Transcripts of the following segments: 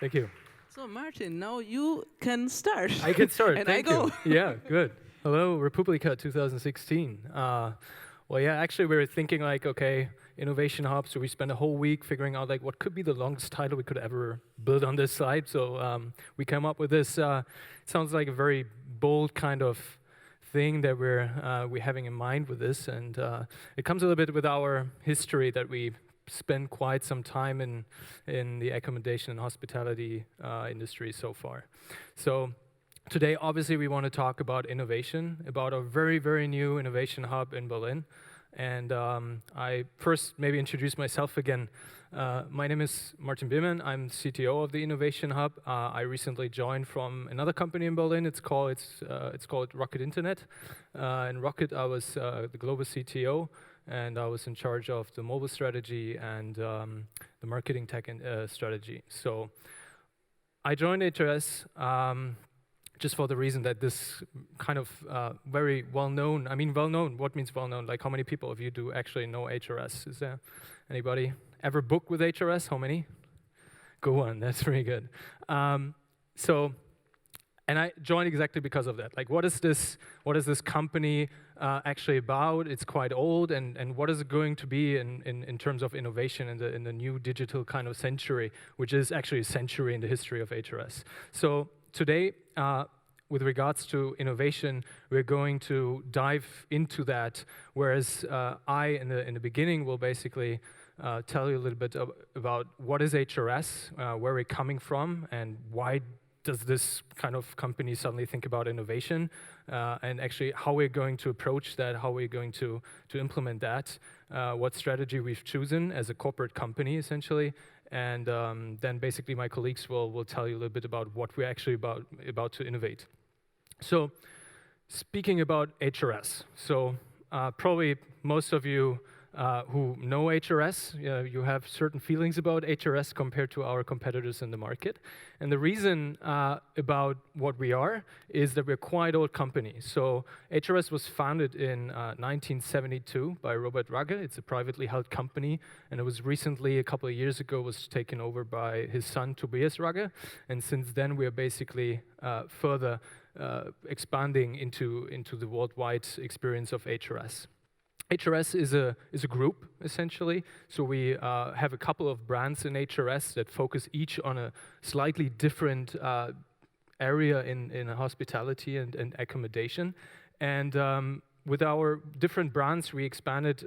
Thank you. So Martin, now you can start. I can start. And Thank I go. you. Yeah, good. Hello, Republica 2016. Well, yeah, actually we were thinking like, okay, Innovation Hub, so we spent a whole week figuring out like what could be the longest title we could ever build on this site. So we came up with this, sounds like a very bold kind of thing that we're having in mind with this, and it comes a little bit with our history that we spent quite some time in the accommodation and hospitality industry so far. So today, obviously, we want to talk about innovation, about a very, very new innovation hub in Berlin. And I first maybe introduce myself again. My name is Martin Biermann. I'm CTO of the Innovation Hub. I recently joined from another company in Berlin. It's called Rocket Internet. In Rocket, I was the global CTO, and I was in charge of the mobile strategy and the marketing tech strategy. So I joined HRS just for the reason that this kind of very well-known, well-known, what means well-known? Like how many people of you do actually know HRS? Is there anybody ever booked with HRS? How many? Go on, that's very good. And I joined exactly because of that. Like, what is this company actually about? It's quite old, and what is it going to be in terms of innovation in the new digital kind of century, which is actually a century in the history of HRS. So today, with regards to innovation, we're going to dive into that, whereas I, in the beginning, will basically tell you a little bit about what is HRS, where we're coming from, and why does this kind of company suddenly think about innovation, and actually how we're going to approach that, how we're going to implement that, what strategy we've chosen as a corporate company, essentially, and then basically my colleagues will tell you a little bit about what we're actually about to innovate. So, speaking about HRS, so probably most of you who know HRS, you have certain feelings about HRS compared to our competitors in the market. And the reason about what we are is that we're quite old company. So HRS was founded in 1972 by Robert Rugge. It's a privately held company, and it was recently, a couple of years ago, was taken over by his son, Tobias Rugge. And since then, we are basically further expanding into the worldwide experience of HRS. HRS is a group, essentially. So we have a couple of brands in HRS that focus each on a slightly different area in hospitality and accommodation. And with our different brands, we expanded,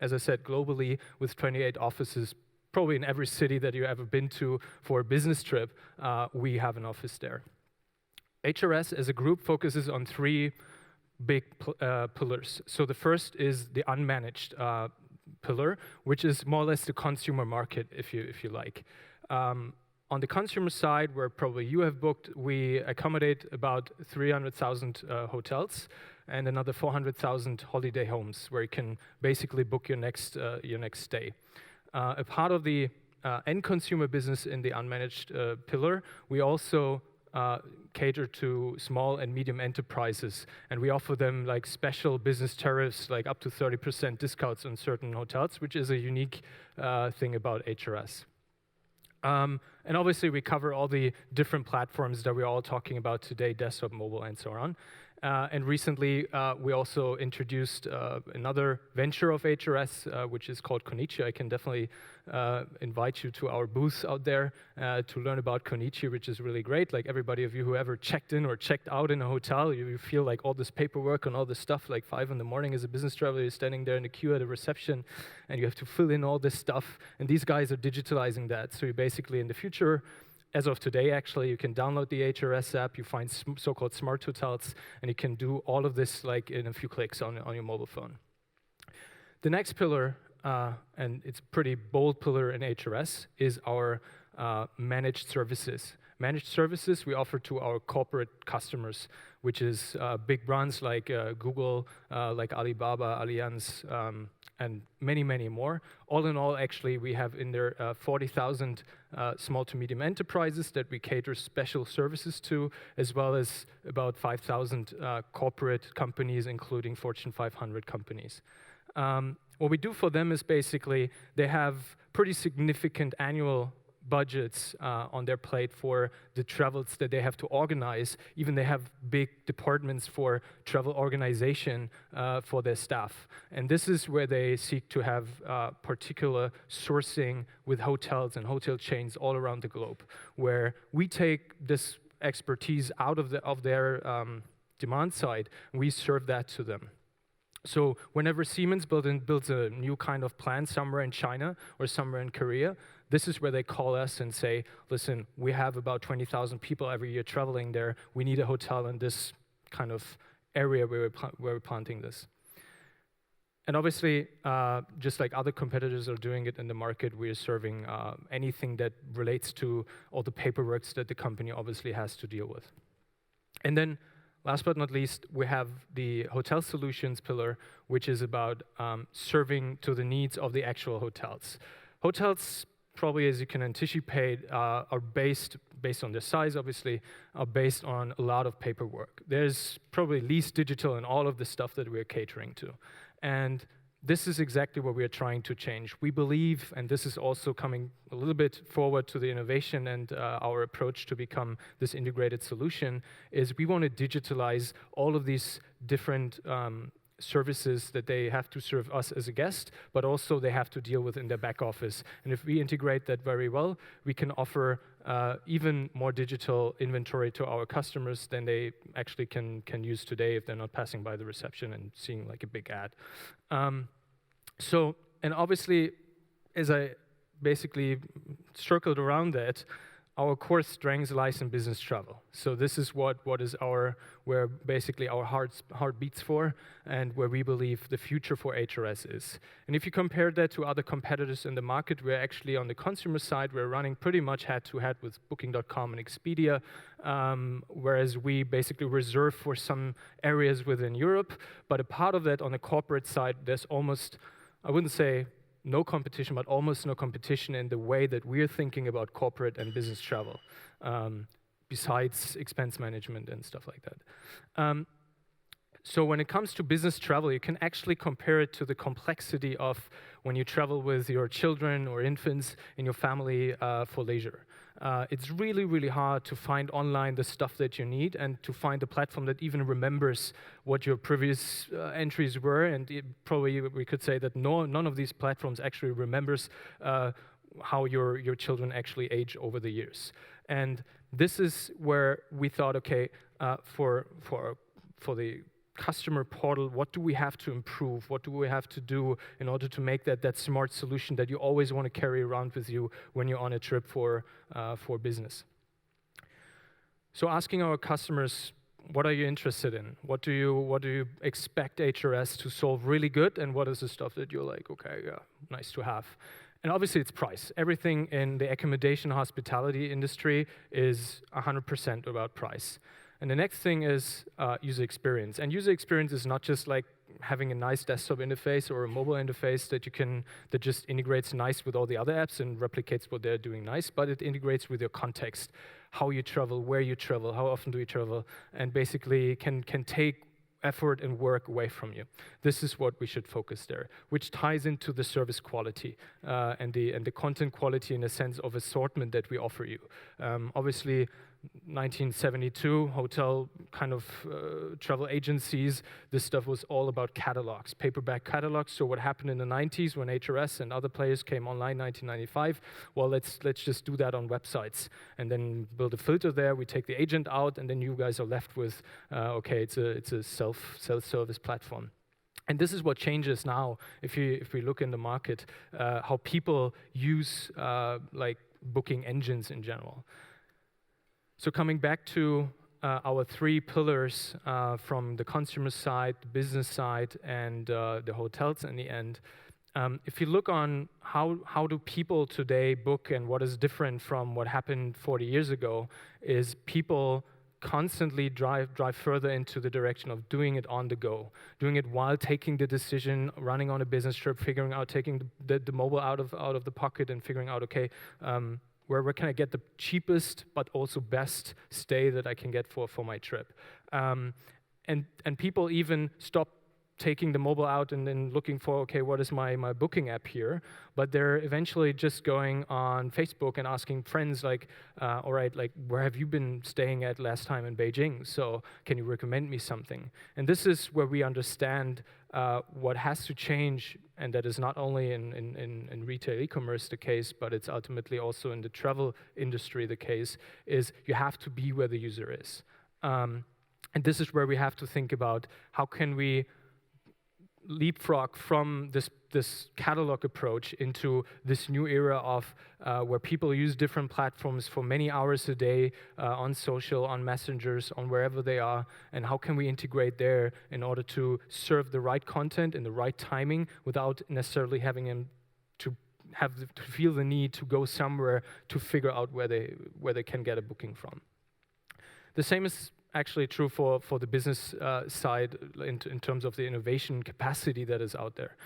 as I said, globally with 28 offices. Probably in every city that you've ever been to for a business trip, we have an office there. HRS as a group focuses on three big pillars. So the first is the unmanaged pillar, which is more or less the consumer market, if you like. On the consumer side, where probably you have booked, we accommodate about 300,000 hotels and another 400,000 holiday homes, where you can basically book your next stay. A part of the end consumer business in the unmanaged pillar, we also cater to small and medium enterprises, and we offer them like special business tariffs, like up to 30% discounts on certain hotels, which is a unique thing about HRS. And obviously we cover all the different platforms that we're all talking about today, desktop, mobile, and so on. And recently, we also introduced another venture of HRS, which is called Konichi. I can definitely invite you to our booth out there to learn about Konichi, which is really great. Like everybody of you who ever checked in or checked out in a hotel, you feel like all this paperwork and all this stuff, like 5 in the morning as a business traveler, you're standing there in the queue at a reception, and you have to fill in all this stuff. And these guys are digitalizing that. So you basically, in the future, as of today, actually, you can download the HRS app, you find so-called smart hotels, and you can do all of this like in a few clicks on your mobile phone. The next pillar, and it's a pretty bold pillar in HRS, is our managed services. Managed services we offer to our corporate customers, which is big brands like Google, like Alibaba, Allianz, and many, many more. All in all, actually, we have in there 40,000 small to medium enterprises that we cater special services to, as well as about 5,000 corporate companies, including Fortune 500 companies. What we do for them is basically they have pretty significant annual budgets on their plate for the travels that they have to organize. Even they have big departments for travel organization for their staff. And this is where they seek to have particular sourcing with hotels and hotel chains all around the globe, where we take this expertise out of their demand side, and we serve that to them. So whenever Siemens builds a new kind of plant somewhere in China or somewhere in Korea, this is where they call us and say, listen, we have about 20,000 people every year traveling there. We need a hotel in this kind of area where we're planting this. And obviously, just like other competitors are doing it in the market, we are serving anything that relates to all the paperwork that the company obviously has to deal with. And then, last but not least, we have the hotel solutions pillar, which is about serving to the needs of the actual hotels. Hotels, probably as you can anticipate, are based on their size, obviously, are based on a lot of paperwork. There's probably least digital in all of the stuff that we're catering to. And this is exactly what we are trying to change. We believe, and this is also coming a little bit forward to the innovation and our approach to become this integrated solution, is we want to digitalize all of these different services that they have to serve us as a guest, but also they have to deal with in their back office. And if we integrate that very well, we can offer even more digital inventory to our customers than they actually can use today if they're not passing by the reception and seeing like a big ad. And obviously, as I basically circled around that, our core strength lies in business travel. So this is what is where basically our heart beats for, and where we believe the future for HRS is. And if you compare that to other competitors in the market, we're actually on the consumer side, we're running pretty much head-to-head with Booking.com and Expedia, whereas we basically reserve for some areas within Europe. But a part of that on the corporate side, there's almost, I wouldn't say no competition, but almost no competition in the way that we're thinking about corporate and business travel, besides expense management and stuff like that. So when it comes to business travel, you can actually compare it to the complexity of when you travel with your children or infants in your family for leisure. It's really, really hard to find online the stuff that you need and to find a platform that even remembers what your previous entries were. And probably we could say that none of these platforms actually remembers how your children actually age over the years. And this is where we thought, okay, for the customer portal, what do we have to improve? What do we have to do in order to make that smart solution that you always want to carry around with you when you're on a trip for business? So asking our customers, what are you interested in? What do you expect HRS to solve really good? And what is the stuff that you're like, okay, yeah, nice to have? And obviously it's price. Everything in the accommodation hospitality industry is 100% about price. And the next thing is user experience. And user experience is not just like having a nice desktop interface or a mobile interface that just integrates nice with all the other apps and replicates what they're doing nice, but it integrates with your context, how you travel, where you travel, how often do you travel, and basically can take effort and work away from you. This is what we should focus there, which ties into the service quality and the content quality in a sense of assortment that we offer you. Obviously, 1972, hotel kind of travel agencies, this stuff was all about catalogs, paperback catalogs. So what happened in the 90s when HRS and other players came online, 1995, well, let's just do that on websites and then build a filter there. We take the agent out, and then you guys are left with, okay, it's a self-service platform. And this is what changes now, if we look in the market, how people use like booking engines in general. So coming back to our three pillars from the consumer side, the business side, and the hotels in the end, if you look on how do people today book and what is different from what happened 40 years ago, is people constantly drive further into the direction of doing it on the go, doing it while taking the decision, running on a business trip, figuring out, taking the mobile out of the pocket and figuring out, okay, where can I get the cheapest but also best stay that I can get for my trip? And people even stop taking the mobile out and then looking for, okay, what is my booking app here? But they're eventually just going on Facebook and asking friends like, all right, like, where have you been staying at last time in Beijing? So can you recommend me something? And this is where we understand what has to change, and that is not only in retail e-commerce the case, but it's ultimately also in the travel industry the case, is you have to be where the user is. And this is where we have to think about how can we leapfrog from this catalog approach into this new era of where people use different platforms for many hours a day on social, on messengers, on wherever they are, and how can we integrate there in order to serve the right content in the right timing without necessarily having them to feel the need to go somewhere to figure out where they can get a booking from. The same is actually true for the business side in terms of the innovation capacity that is out there.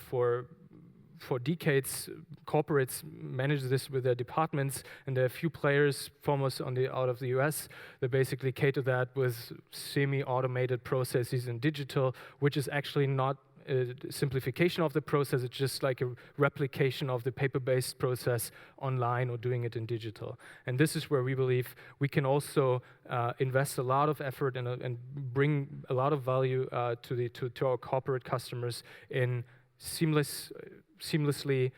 For decades, corporates manage this with their departments, and there are a few players, foremost out of the US, that basically cater that with semi-automated processes in digital, which is actually not a simplification of the process, it's just like a replication of the paper-based process online or doing it in digital. And this is where we believe we can also invest a lot of effort and bring a lot of value to our corporate customers in seamlessly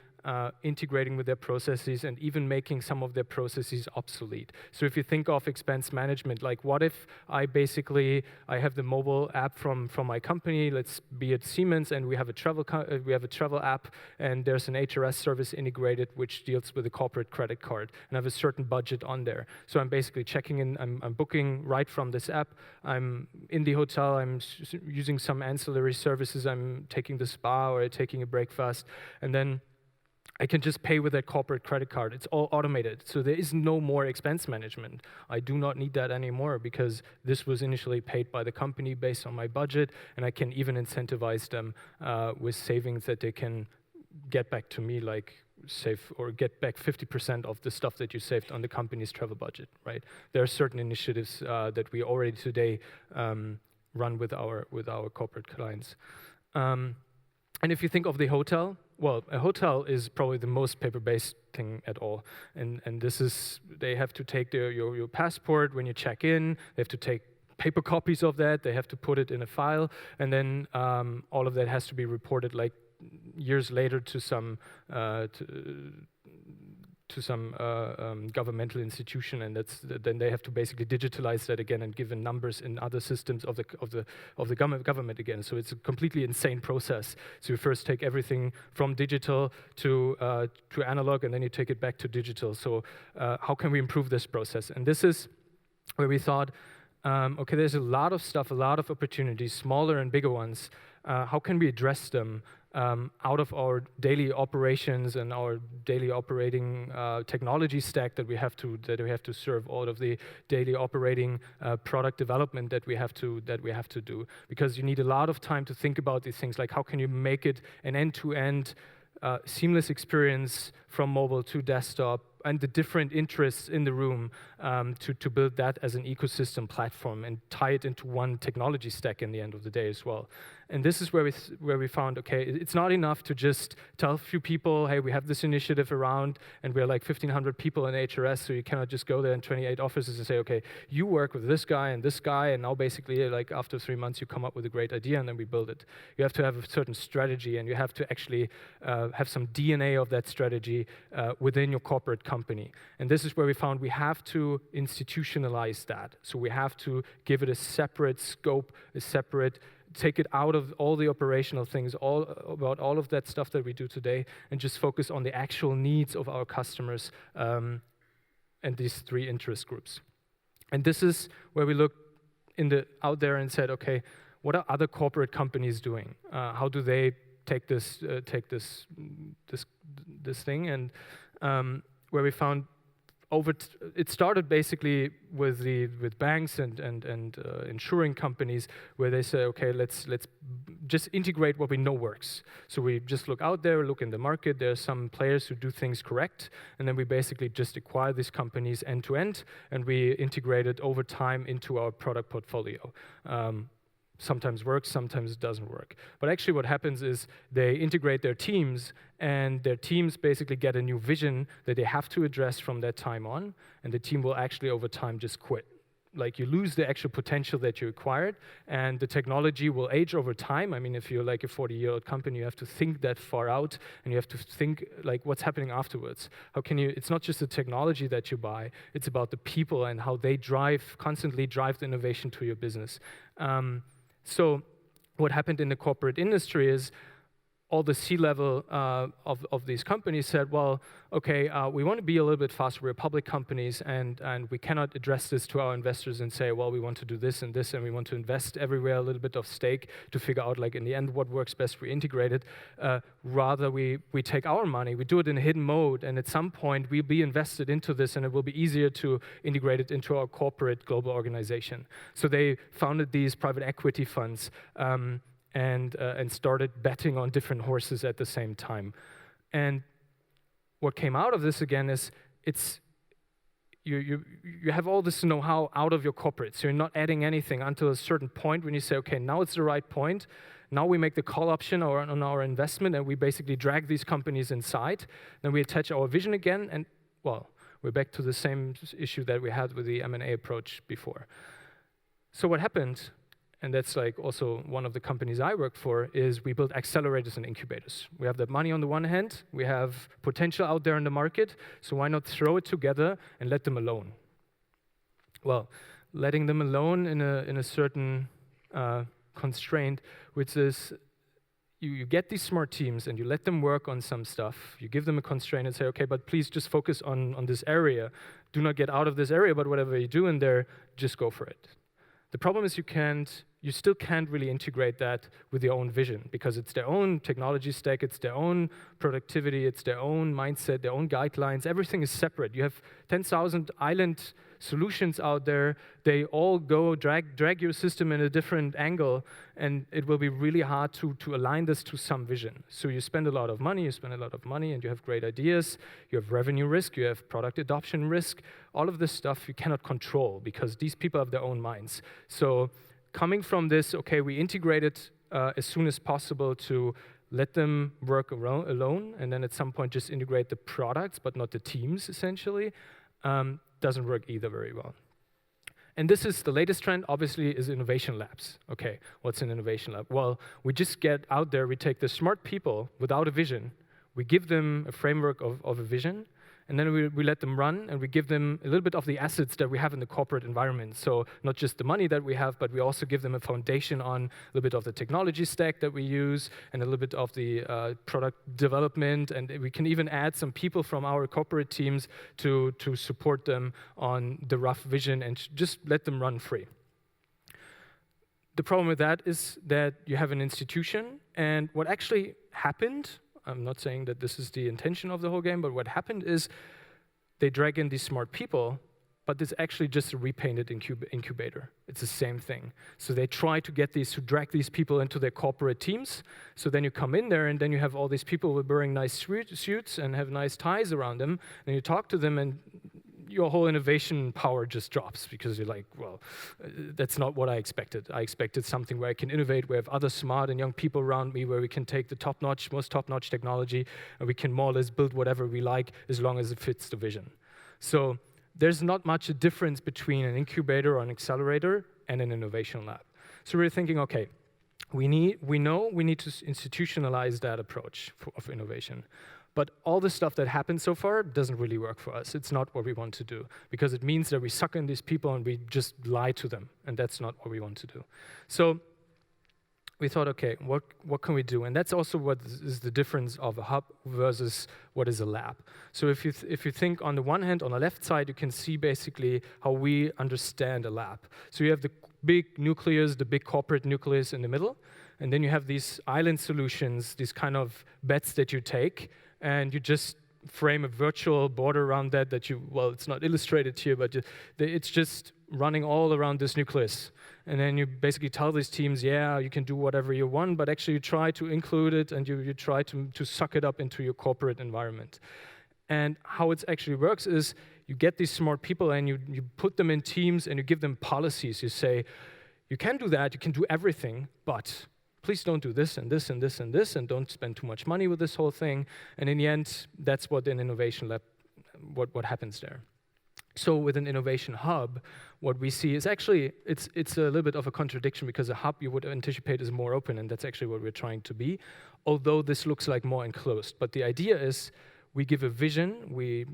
integrating with their processes and even making some of their processes obsolete. So if you think of expense management, like what if I have the mobile app from my company, let's be it Siemens, and we have a travel app, and there's an HRS service integrated which deals with a corporate credit card, and I have a certain budget on there. So I'm basically checking in, I'm booking right from this app, I'm in the hotel, I'm using some ancillary services, I'm taking the spa or taking a breakfast, and then I can just pay with that corporate credit card. It's all automated, so there is no more expense management. I do not need that anymore because this was initially paid by the company based on my budget, and I can even incentivize them with savings that they can get back to me, like save or get back 50% of the stuff that you saved on the company's travel budget, right? There are certain initiatives that we already today run with our corporate clients. And if you think of the hotel, well, a hotel is probably the most paper-based thing at all. And this is, they have to take your passport when you check in, they have to take paper copies of that, they have to put it in a file, and then all of that has to be reported like years later to some governmental institution, and then they have to basically digitalize that again and give in numbers in other systems of the government again. So it's a completely insane process. So you first take everything from digital to analog, and then you take it back to digital. So how can we improve this process? And this is where we thought, okay, there's a lot of stuff, a lot of opportunities, smaller and bigger ones. How can we address them out of our daily operations and our daily operating technology stack that we have to serve, all of the daily operating product development that we have to do? Because you need a lot of time to think about these things, like how can you make it an end-to-end seamless experience from mobile to desktop, and the different interests in the room to build that as an ecosystem platform and tie it into one technology stack in the end of the day as well. And this is where we found, okay, it's not enough to just tell a few people, hey, we have this initiative around, and we're like 1,500 people in HRS, so you cannot just go there in 28 offices and say, okay, you work with this guy, and now basically, like after 3 months, you come up with a great idea, and then we build it. You have to have a certain strategy, and you have to actually have some DNA of that strategy within your corporate company. And this is where we found we have to institutionalize that. So we have to give it a separate scope, take it out of all the operational things, about all of that stuff that we do today, and just focus on the actual needs of our customers and these three interest groups. And this is where we looked out there and said, okay, what are other corporate companies doing? How do they take this thing? And where we found it started basically with banks and insuring companies, where they say, okay, let's just integrate what we know works. So we just look out there, look in the market. There are some players who do things correct, and then we basically just acquire these companies end to end, and we integrate it over time into our product portfolio. sometimes works, sometimes it doesn't work. But actually what happens is they integrate their teams, and their teams basically get a new vision that they have to address from that time on, and the team will actually over time just quit. Like you lose the actual potential that you acquired, and the technology will age over time. I mean, if you're like a 40-year-old company, you have to think that far out, and you have to think like what's happening afterwards. How can you, it's not just the technology that you buy, it's about the people and how they constantly drive the innovation to your business. So what happened in the corporate industry is all the C-level of these companies said, well, okay, we want to be a little bit faster. We're public companies, and we cannot address this to our investors and say, well, we want to do this, and we want to invest everywhere a little bit of stake to figure out, like, in the end, what works best. We integrate it. Rather, we take our money, we do it in a hidden mode, and at some point, we'll be invested into this, and it will be easier to integrate it into our corporate global organization. So they founded these private equity funds, and started betting on different horses at the same time. And what came out of this again is you have all this know-how out of your corporate, so you're not adding anything until a certain point when you say, okay, now it's the right point. Now we make the call option on our investment, and we basically drag these companies inside. Then we attach our vision again, and well, we're back to the same issue that we had with the M&A approach before. So what happened, and that's like also one of the companies I work for, is we build accelerators and incubators. We have that money on the one hand, we have potential out there in the market, so why not throw it together and let them alone? Well, letting them alone in a certain constraint, which is you get these smart teams and you let them work on some stuff, you give them a constraint and say, okay, but please just focus on this area. Do not get out of this area, but whatever you do in there, just go for it. The problem is you still can't really integrate that with your own vision, because it's their own technology stack, it's their own productivity, it's their own mindset, their own guidelines. Everything is separate. You have 10,000 island solutions out there. They all go drag your system in a different angle, and it will be really hard to align this to some vision. So you spend a lot of money, and you have great ideas. You have revenue risk, you have product adoption risk. All of this stuff you cannot control because these people have their own minds. So coming from this, okay, we integrate it as soon as possible to let them work alone, and then at some point just integrate the products, but not the teams, essentially, doesn't work either very well. And this is the latest trend, obviously, is innovation labs. Okay, what's an innovation lab? Well, we just get out there, we take the smart people without a vision, we give them a framework of a vision, and then we let them run, and we give them a little bit of the assets that we have in the corporate environment. So not just the money that we have, but we also give them a foundation on a little bit of the technology stack that we use, and a little bit of the product development, and we can even add some people from our corporate teams to support them on the rough vision and just let them run free. The problem with that is that you have an institution, and what actually happened, I'm not saying that this is the intention of the whole game, but what happened is they drag in these smart people, but it's actually just a repainted incubator. It's the same thing. So they try to drag these people into their corporate teams. So then you come in there, and then you have all these people who are wearing nice suits and have nice ties around them, and you talk to them, and your whole innovation power just drops, because you're like, well, that's not what I expected. I expected something where I can innovate, where I have other smart and young people around me, where we can take the most top-notch technology, and we can more or less build whatever we like as long as it fits the vision. So there's not much a difference between an incubator or an accelerator and an innovation lab. So we're thinking, okay, we know we need to institutionalize that approach of innovation. But all the stuff that happened so far doesn't really work for us. It's not what we want to do, because it means that we suck in these people and we just lie to them, and that's not what we want to do. So we thought, okay, what can we do? And that's also what is the difference of a hub versus what is a lab. So if you think on the one hand, on the left side, you can see basically how we understand a lab. So you have the big nucleus, the big corporate nucleus in the middle, and then you have these island solutions, these kind of bets that you take, and you just frame a virtual border around that well, it's not illustrated here, but it's just running all around this nucleus. And then you basically tell these teams, yeah, you can do whatever you want, but actually you try to include it, and you try to suck it up into your corporate environment. And how it actually works is you get these smart people, and you put them in teams, and you give them policies. You say, you can do that, you can do everything, but please don't do this and this and this and this, and don't spend too much money with this whole thing. And in the end, that's what in Innovation Lab, what happens there. So with an innovation hub, what we see is actually, it's a little bit of a contradiction, because a hub you would anticipate is more open, and that's actually what we're trying to be, although this looks like more enclosed. But the idea is we give a vision, we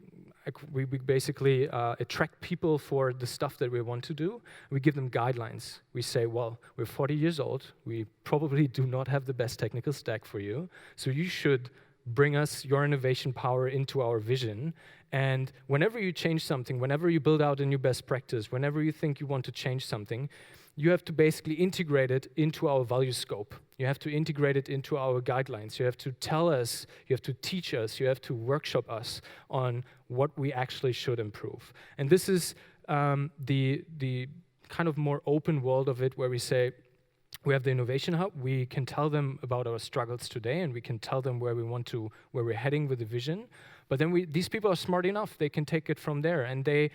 basically attract people for the stuff that we want to do. We give them guidelines. We say, well, we're 40 years old, we probably do not have the best technical stack for you, so you should bring us your innovation power into our vision. And whenever you change something, whenever you build out a new best practice, whenever you think you want to change something, you have to basically integrate it into our value scope. You have to integrate it into our guidelines. You have to tell us, you have to teach us, you have to workshop us on what we actually should improve. And this is the kind of more open world of it, where we say, we have the innovation hub, we can tell them about our struggles today, and we can tell them where we're heading with the vision. But then these people are smart enough, they can take it from there, and they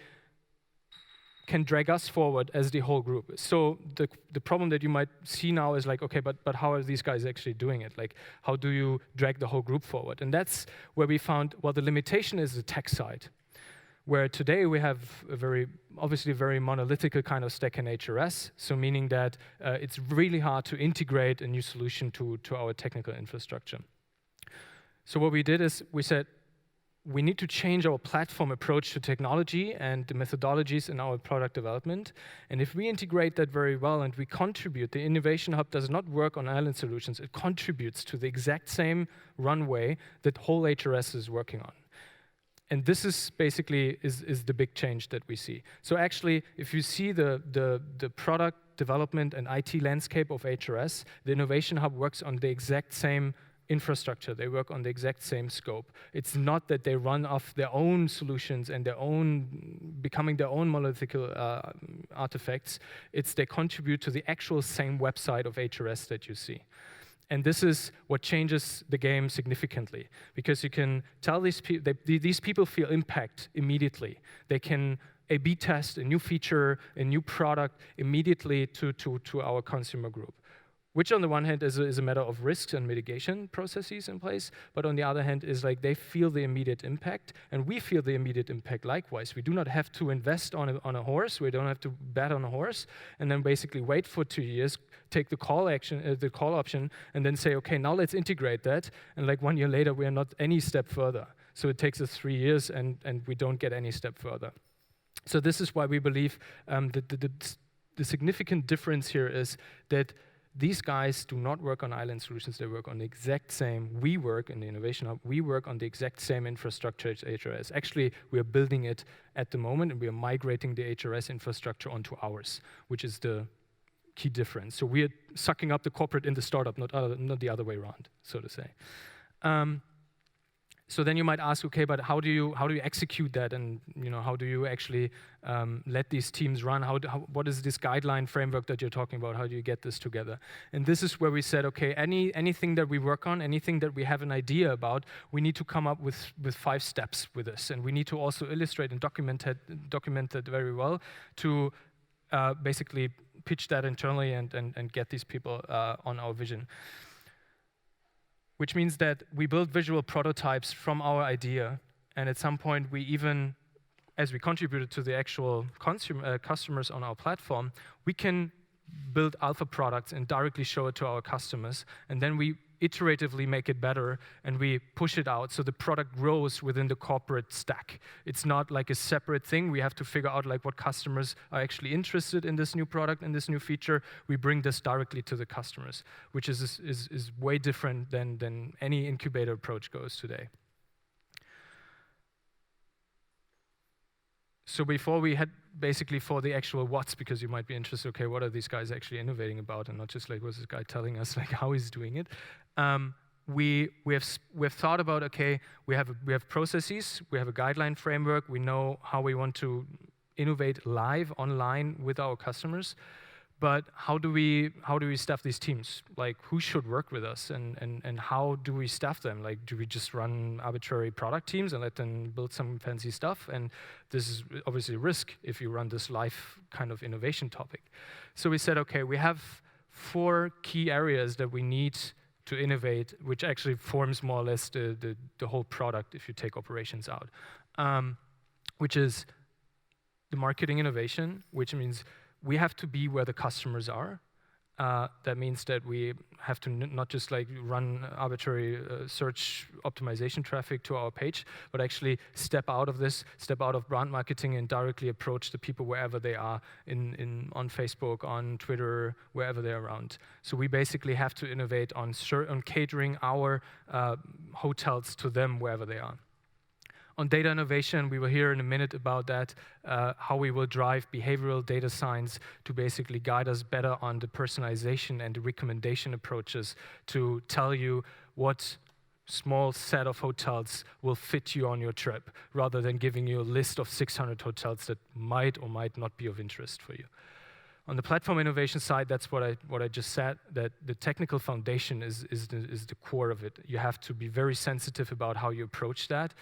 can drag us forward as the whole group. So the problem that you might see now is like, okay, but how are these guys actually doing it? Like, how do you drag the whole group forward? And that's where we found, well, the limitation is the tech side, where today we have a obviously very monolithic kind of stack in HRS, so meaning that it's really hard to integrate a new solution to our technical infrastructure. So what we did is we said, we need to change our platform approach to technology and the methodologies in our product development. And if we integrate that very well and we contribute, the Innovation Hub does not work on island solutions, it contributes to the exact same runway that whole HRS is working on. And this is basically is the big change that we see. So actually, if you see the product development and IT landscape of HRS, the Innovation Hub works on the exact same infrastructure. They work on the exact same scope. It's not that they run off their own solutions and becoming their own monolithic artifacts. It's they contribute to the actual same website of HRS that you see. And this is what changes the game significantly, because you can tell these people feel impact immediately. They can A/B test a new feature, a new product immediately to our consumer group, which on the one hand is a matter of risks and mitigation processes in place, but on the other hand is like they feel the immediate impact, and we feel the immediate impact likewise. We do not have to invest on a horse, we don't have to bet on a horse, and then basically wait for 2 years, take the call option, and then say, okay, now let's integrate that, and like 1 year later, we are not any step further. So it takes us 3 years, and we don't get any step further. So this is why we believe the significant difference here is that these guys do not work on island solutions, they work on the exact same. We work in the Innovation Hub, we work on the exact same infrastructure as HRS. Actually, we are building it at the moment, and we are migrating the HRS infrastructure onto ours, which is the key difference. So we are sucking up the corporate in the startup, not the other way around, so to say. So then you might ask, okay, but how do you execute that, and how do you actually let these teams run? What is this guideline framework that you're talking about? How do you get this together? And this is where we said, okay, anything that we work on, anything that we have an idea about, we need to come up with 5 steps with this, and we need to also illustrate and document that very well to basically pitch that internally and get these people on our vision. Which means that we build visual prototypes from our idea, and at some point we even, as we contributed to the actual customers on our platform, we can build alpha products and directly show it to our customers, and then we iteratively make it better, and we push it out so the product grows within the corporate stack. It's not like a separate thing. We have to figure out like what customers are actually interested in this new product and this new feature. We bring this directly to the customers, which is way different than any incubator approach goes today. So before we had basically for the actual what's, because you might be interested, okay, what are these guys actually innovating about, and not just like what's this guy telling us like how he's doing it. We have thought about, okay, we have processes, we have a guideline framework, we know how we want to innovate live online with our customers, But how do we staff these teams? Like, who should work with us, and how do we staff them? Like, do we just run arbitrary product teams and let them build some fancy stuff? And this is obviously a risk if you run this live kind of innovation topic. So we said, okay, we have 4 key areas that we need to innovate, which actually forms more or less the whole product if you take operations out, which is the marketing innovation, which means we have to be where the customers are. That means that we have to not just like run arbitrary search optimization traffic to our page, but actually step out of brand marketing and directly approach the people wherever they are on Facebook, on Twitter, wherever they're around. So we basically have to innovate on catering our hotels to them wherever they are. On data innovation, we will hear in a minute about that, how we will drive behavioral data science to basically guide us better on the personalization and the recommendation approaches to tell you what small set of hotels will fit you on your trip, rather than giving you a list of 600 hotels that might or might not be of interest for you. On the platform innovation side, that's what I just said, that the technical foundation is the core of it. You have to be very sensitive about how you approach that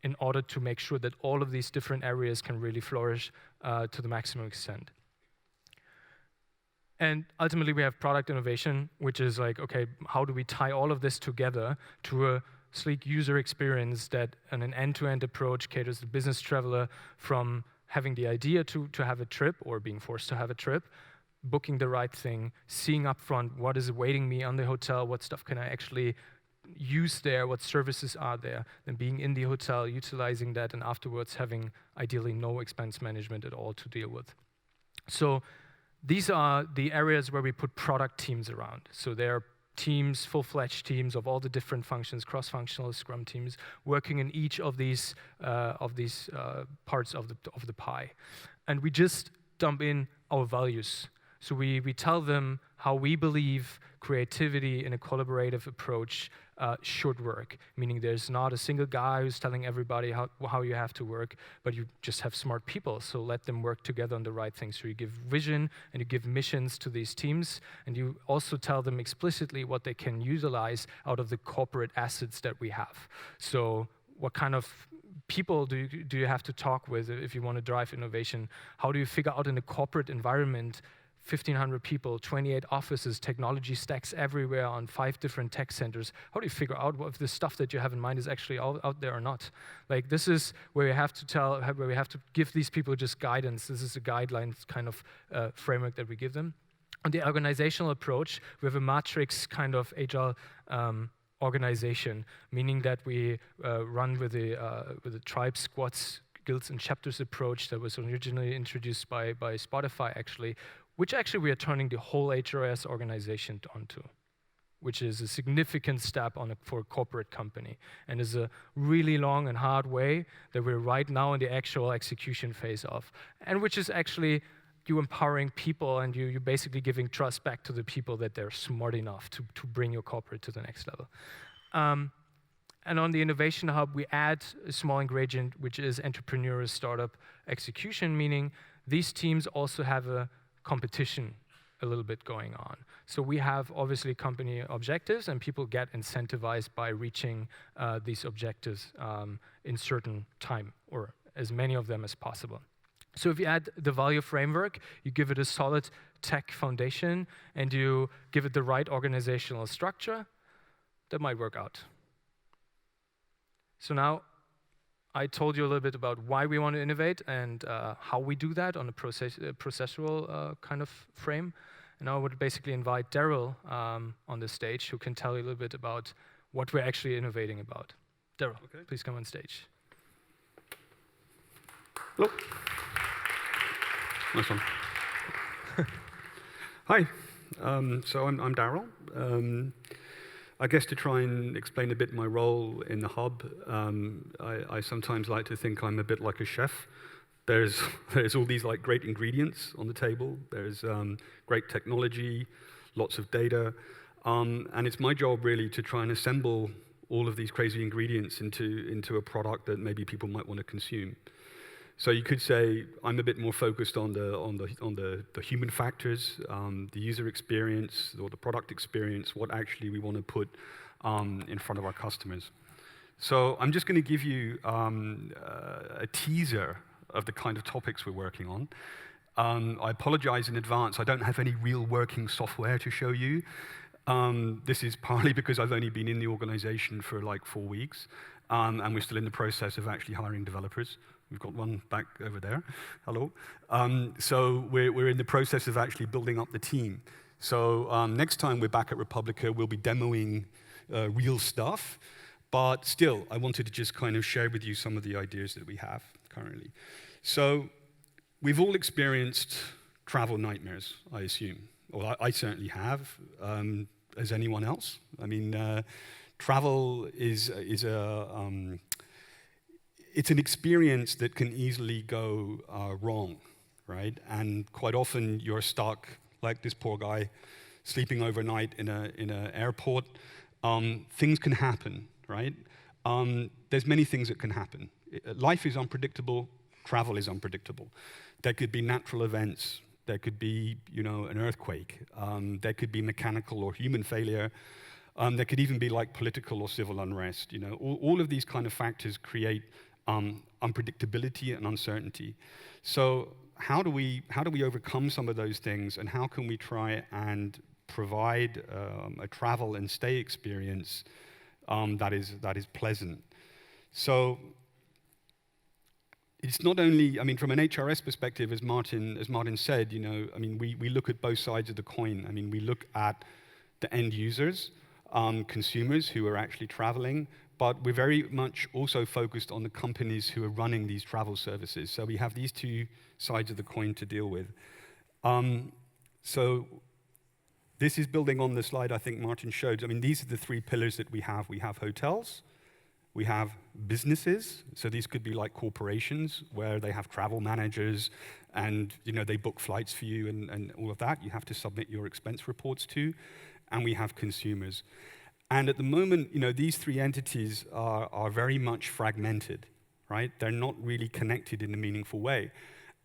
in order to make sure that all of these different areas can really flourish to the maximum extent. And ultimately, we have product innovation, which is like, okay, how do we tie all of this together to a sleek user experience that in an end-to-end approach caters the business traveler from having the idea to have a trip or being forced to have a trip, booking the right thing, seeing upfront what is awaiting me on the hotel, what stuff can I actually use there, what services are there, then being in the hotel, utilizing that, and afterwards having ideally no expense management at all to deal with. So these are the areas where we put product teams around. So they're teams, full-fledged teams of all the different functions, cross-functional Scrum teams, working in each of these parts of the pie. And we just dump in our values. So we tell them how we believe creativity in a collaborative approach should work, meaning there's not a single guy who's telling everybody how you have to work, but you just have smart people, so let them work together on the right things. So you give vision and you give missions to these teams, and you also tell them explicitly what they can utilize out of the corporate assets that we have. So what kind of people do you have to talk with if you want to drive innovation? How do you figure out in a corporate environment 1,500 people, 28 offices, technology stacks everywhere on 5 different tech centers. How do you figure out if the stuff that you have in mind is actually out there or not? Like, this is where we have to give these people just guidance. This is a guidelines kind of framework that we give them. On the organizational approach, we have a matrix kind of agile organization, meaning that we run with a tribe, squads, guilds, and chapters approach that was originally introduced by Spotify, actually, which actually we are turning the whole HRS organization onto, which is a significant step for a corporate company, and is a really long and hard way that we're right now in the actual execution phase of, and which is actually you empowering people and you basically giving trust back to the people that they're smart enough to bring your corporate to the next level. And on the Innovation Hub, we add a small ingredient, which is entrepreneurial startup execution, meaning these teams also have a competition a little bit going on. So we have obviously company objectives, and people get incentivized by reaching these objectives in certain time, or as many of them as possible. So if you add the value framework, you give it a solid tech foundation, and you give it the right organizational structure, that might work out. So now, I told you a little bit about why we want to innovate and how we do that on a processual kind of frame. And now I would basically invite Darryl on the stage, who can tell you a little bit about what we're actually innovating about. Darryl, okay. Please come on stage. Hello. Nice one. Hi. So I'm Darryl. I guess to try and explain a bit my role in the hub, I sometimes like to think I'm a bit like a chef. There's all these like great ingredients on the table. There's great technology, lots of data, and it's my job really to try and assemble all of these crazy ingredients into a product that maybe people might want to consume. So you could say I'm a bit more focused on the human factors, the user experience or the product experience, what actually we want to put in front of our customers. So I'm just going to give you a teaser of the kind of topics we're working on. I apologize in advance. I don't have any real working software to show you. This is partly because I've only been in the organization for like 4 weeks, and we're still in the process of actually hiring developers. We've got one back over there. Hello. So we're in the process of actually building up the team. So next time we're back at Republica, we'll be demoing real stuff. But still, I wanted to just kind of share with you some of the ideas that we have currently. So we've all experienced travel nightmares, I assume. Well, I certainly have. As anyone else? I mean, travel is it's an experience that can easily go wrong, right? And quite often you're stuck, like this poor guy, sleeping overnight in an airport. Things can happen, right? There's many things that can happen. Life is unpredictable. Travel is unpredictable. There could be natural events. There could be, an earthquake. There could be mechanical or human failure. There could even be like political or civil unrest. All of these kind of factors create unpredictability and uncertainty. So how do we overcome some of those things, and how can we try and provide a travel and stay experience that is pleasant? So it's not only, from an HRS perspective, as Martin said, we look at both sides of the coin. We look at the end users, consumers who are actually traveling, but we're very much also focused on the companies who are running these travel services. So we have these two sides of the coin to deal with. So this is building on the slide I think Martin showed. These are the three pillars that we have. We have hotels, we have businesses, so these could be like corporations where they have travel managers and they book flights for you and all of that. You have to submit your expense reports to. And we have consumers. And at the moment, these three entities are very much fragmented, right? They're not really connected in a meaningful way.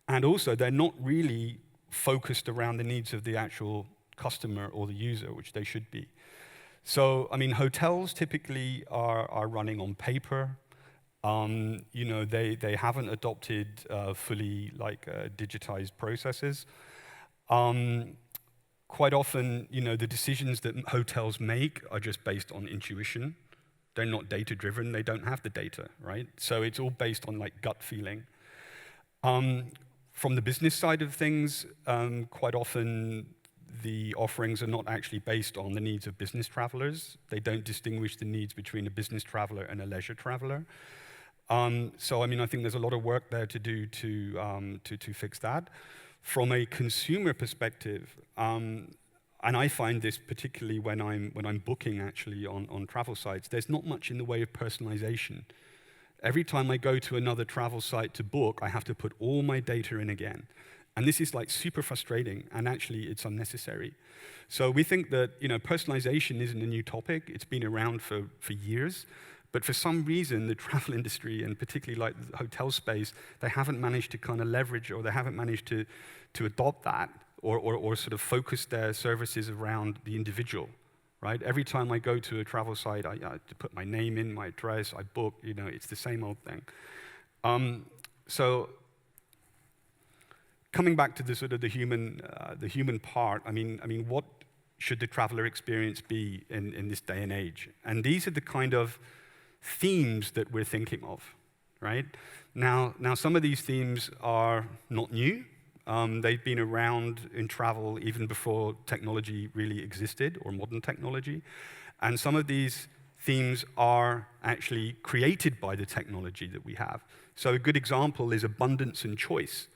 And also, they're not really focused around the needs of the actual customer or the user, which they should be. So, hotels typically are running on paper. They haven't adopted fully digitized processes. Quite often, the decisions that hotels make are just based on intuition. They're not data-driven. They don't have the data, right? So it's all based on gut feeling. From the business side of things, quite often the offerings are not actually based on the needs of business travelers. They don't distinguish the needs between a business traveler and a leisure traveler. So I think there's a lot of work there to do to fix that. From a consumer perspective, and I find this particularly when I'm booking actually on travel sites, there's not much in the way of personalization. Every time I go to another travel site to book, I have to put all my data in again. And this is super frustrating, and actually it's unnecessary. So we think that personalization isn't a new topic. It's been around for years. But for some reason, the travel industry, and particularly the hotel space, they haven't managed to kind of leverage, or they haven't managed to adopt that, or sort of focus their services around the individual, right? Every time I go to a travel site, I have to put my name in, my address, I book, it's the same old thing. So coming back to the sort of the human part, what should the traveler experience be in this day and age? And these are the kind of themes that we're thinking of, right? Now some of these themes are not new. They've been around in travel even before technology really existed, or modern technology. And some of these themes are actually created by the technology that we have. So a good example is abundance and choice.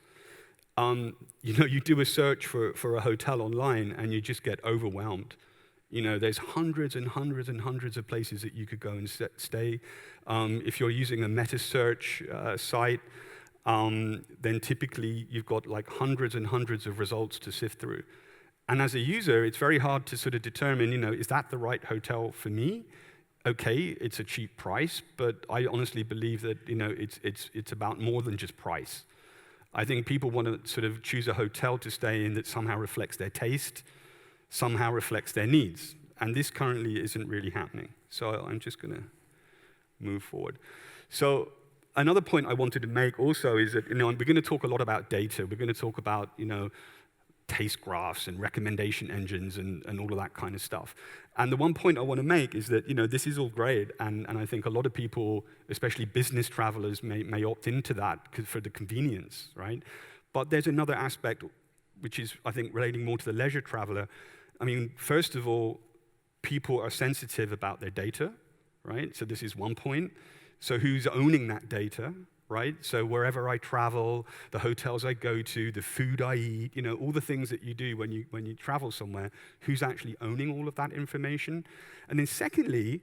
You do a search for a hotel online and you just get overwhelmed. There's hundreds and hundreds and hundreds of places that you could go and stay. If you're using a meta search site, then typically you've got hundreds and hundreds of results to sift through. And as a user, it's very hard to sort of determine, is that the right hotel for me? okay, it's a cheap price, but I honestly believe that it's about more than just price. I think people want to sort of choose a hotel to stay in that somehow reflects their taste, somehow reflects their needs. And this currently isn't really happening. So I'm just going to move forward. So another point I wanted to make also is that we're going to talk a lot about data. We're going to talk about taste graphs and recommendation engines and all of that kind of stuff. And the one point I want to make is that this is all great, and I think a lot of people, especially business travelers, may opt into that for the convenience, right? But there's another aspect which is, I think, relating more to the leisure traveler. I mean, first of all, people are sensitive about their data, right? So this is one point. So who's owning that data, right? So wherever I travel, the hotels I go to, the food I eat, all the things that you do when you travel somewhere, who's actually owning all of that information? And then secondly,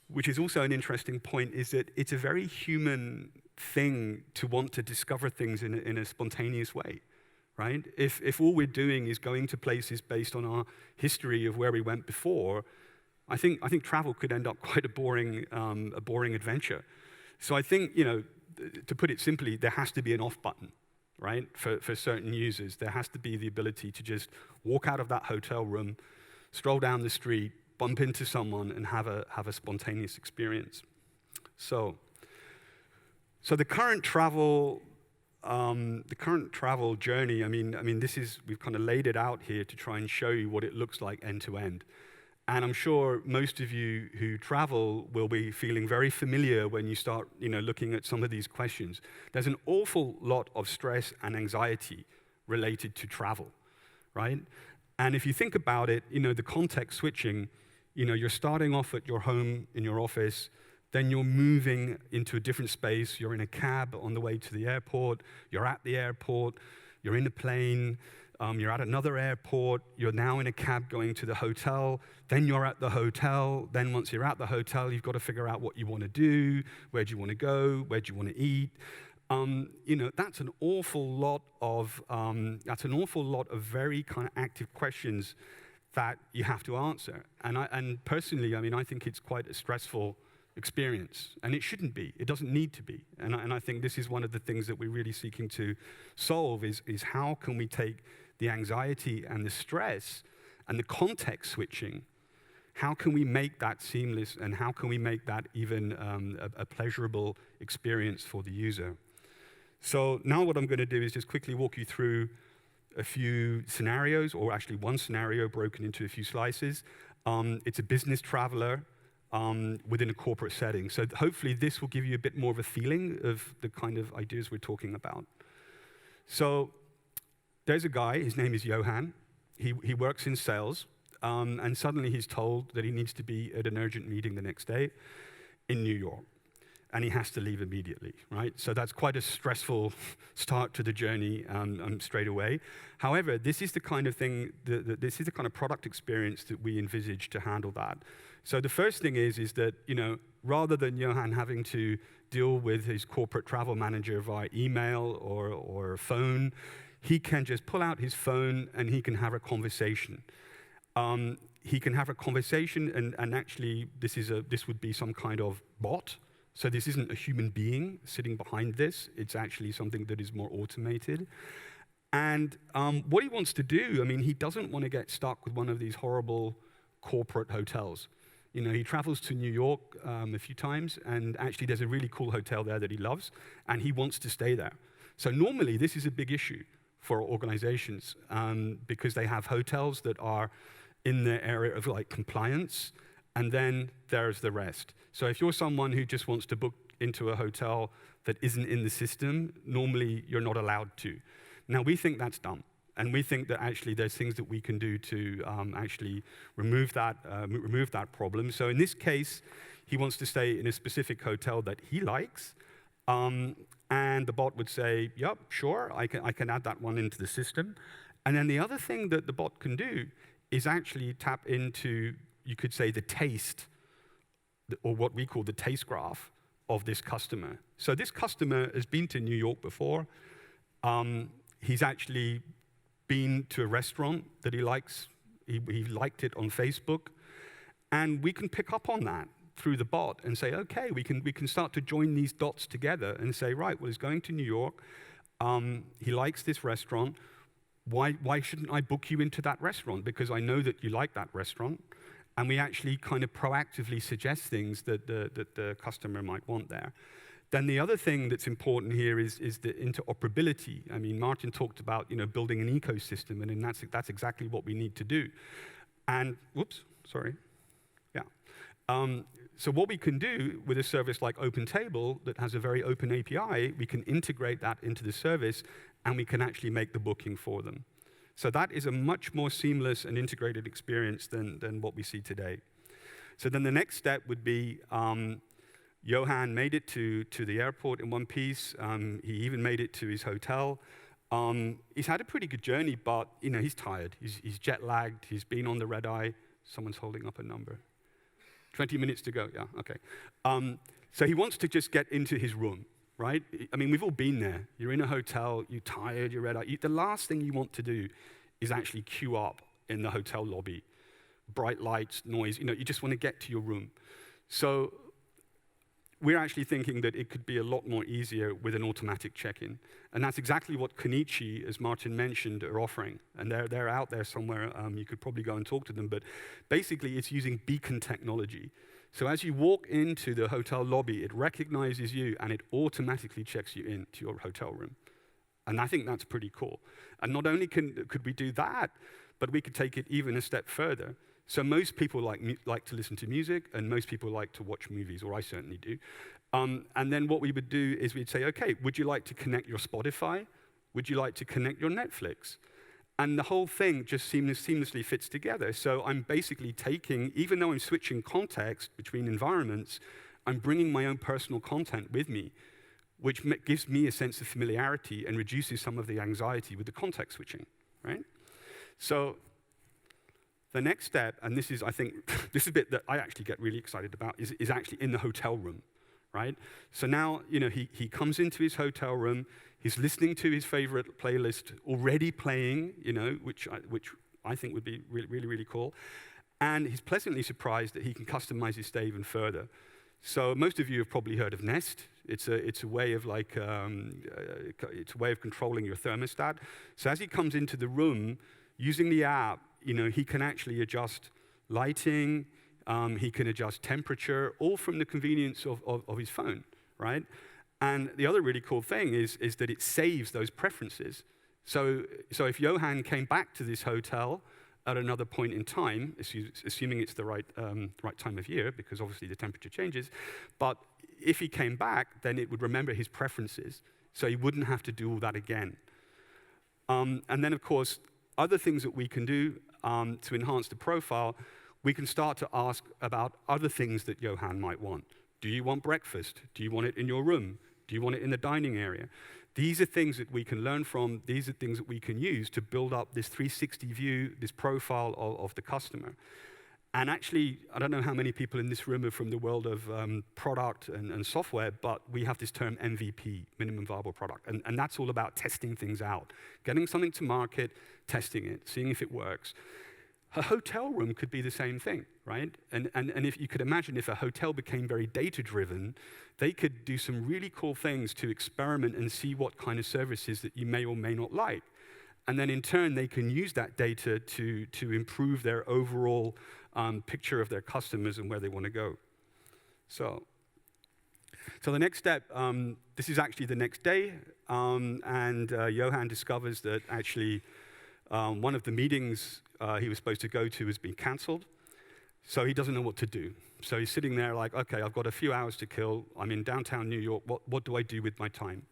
which is also an interesting point, is that it's a very human thing to want to discover things in a spontaneous way, right? If all we're doing is going to places based on our history of where we went before, I think travel could end up quite a boring adventure. So I think, to put it simply, there has to be an off button, right? For certain users, there has to be the ability to just walk out of that hotel room, stroll down the street, bump into someone, and have a spontaneous experience. So the current travel journey. I mean, we've kind of laid it out here to try and show you what it looks like end to end. And I'm sure most of you who travel will be feeling very familiar when you start, looking at some of these questions. There's an awful lot of stress and anxiety related to travel, right? And if you think about it, the context switching, you're starting off at your home in your office, then you're moving into a different space. You're in a cab on the way to the airport. You're at the airport. You're in a plane. You're at another airport, you're now in a cab going to the hotel, then you're at the hotel, then once you're at the hotel, you've got to figure out what you want to do, where do you want to go, where do you want to eat. That's an awful lot of very kind of active questions that you have to answer. And personally, I think it's quite a stressful experience, and it shouldn't be. It doesn't need to be. And I think this is one of the things that we're really seeking to solve is how can we take the anxiety and the stress and the context switching, how can we make that seamless, and how can we make that even a pleasurable experience for the user? So now what I'm going to do is just quickly walk you through a few scenarios, or actually one scenario broken into a few slices. It's a business traveler within a corporate setting. So hopefully this will give you a bit more of a feeling of the kind of ideas we're talking about. So there's a guy, his name is Johann. He works in sales, and suddenly he's told that he needs to be at an urgent meeting the next day in New York, and he has to leave immediately, right? So that's quite a stressful start to the journey straight away. However, this is the kind of thing, this is the kind of product experience that we envisage to handle that. So the first thing is that, rather than Johann having to deal with his corporate travel manager via email or phone, he can just pull out his phone and he can have a conversation. He can have a conversation, and actually this would be some kind of bot. So this isn't a human being sitting behind this. It's actually something that is more automated. And what he wants to do, he doesn't want to get stuck with one of these horrible corporate hotels. He travels to New York a few times, and actually there's a really cool hotel there that he loves, and he wants to stay there. So normally this is a big issue for organizations because they have hotels that are in the area of compliance, and then there's the rest. So if you're someone who just wants to book into a hotel that isn't in the system, normally you're not allowed to. Now we think that's dumb. And we think that actually there's things that we can do to actually remove that problem. So in this case, he wants to stay in a specific hotel that he likes. And the bot would say, yep, sure, I can add that one into the system. And then the other thing that the bot can do is actually tap into, you could say, the taste, or what we call the taste graph of this customer. So this customer has been to New York before. He's actually been to a restaurant that he likes. He liked it on Facebook. And we can pick up on that. through the bot and say, okay, we can start to join these dots together and say, right, well, he's going to New York. He likes this restaurant. Why shouldn't I book you into that restaurant? Because I know that you like that restaurant. And we actually kind of proactively suggest things that the customer might want there. Then the other thing that's important here is the interoperability. I mean, Martin talked about building an ecosystem, and that's exactly what we need to do. And, whoops, sorry. Yeah. So what we can do with a service like OpenTable that has a very open API, we can integrate that into the service, and we can actually make the booking for them. So that is a much more seamless and integrated experience than what we see today. So then the next step would be Johann made it to the airport in one piece. He even made it to his hotel. He's had a pretty good journey, but he's tired. He's jet lagged. He's been on the red eye. Someone's holding up a number. 20 minutes to go. Yeah, okay. So he wants to just get into his room. Right? I mean, we've all been there. You're in a hotel, you're tired, you're red eye. The last thing you want to do is actually queue up in the hotel lobby. Bright lights, noise, you just want to get to your room. So we're actually thinking that it could be a lot more easier with an automatic check-in. And that's exactly what Konichi, as Martin mentioned, are offering. And they're out there somewhere. You could probably go and talk to them. But basically, it's using beacon technology. So as you walk into the hotel lobby, it recognizes you, and it automatically checks you into your hotel room. And I think that's pretty cool. And not only could we do that, but we could take it even a step further. So most people like to listen to music, and most people like to watch movies, or I certainly do. And then what we would do is we'd say, okay, would you like to connect your Spotify? Would you like to connect your Netflix? And the whole thing just seamlessly fits together. So I'm basically taking, even though I'm switching context between environments, I'm bringing my own personal content with me, which gives me a sense of familiarity and reduces some of the anxiety with the context switching, right? So the next step, and this is, I think, this is a bit that I actually get really excited about, is actually in the hotel room, right? So now, he comes into his hotel room. He's listening to his favorite playlist already playing, which I think would be really, really, really cool. And he's pleasantly surprised that he can customize his stay even further. So most of you have probably heard of Nest. It's a way of it's a way of controlling your thermostat. So as he comes into the room, using the app, he can actually adjust lighting. He can adjust temperature, all from the convenience of his phone, right? And the other really cool thing is that it saves those preferences. So if Johann came back to this hotel at another point in time, assuming it's the right time of year, because obviously the temperature changes, but if he came back, then it would remember his preferences, so he wouldn't have to do all that again. And then, of course, other things that we can do to enhance the profile, we can start to ask about other things that Johann might want. Do you want breakfast? Do you want it in your room? Do you want it in the dining area? These are things that we can learn from. These are things that we can use to build up this 360 view, this profile of the customer. And actually, I don't know how many people in this room are from the world of product and software, but we have this term MVP, minimum viable product. And that's all about testing things out, getting something to market, testing it, seeing if it works. A hotel room could be the same thing, right? And if you could imagine if a hotel became very data-driven, they could do some really cool things to experiment and see what kind of services that you may or may not like. And then in turn, they can use that data to improve their overall picture of their customers and where they want to go. So the next step, this is actually the next day, and Johann discovers that actually one of the meetings he was supposed to go to has been canceled, so he doesn't know what to do. So he's sitting there like, okay, I've got a few hours to kill. I'm in downtown New York. What do I do with my time?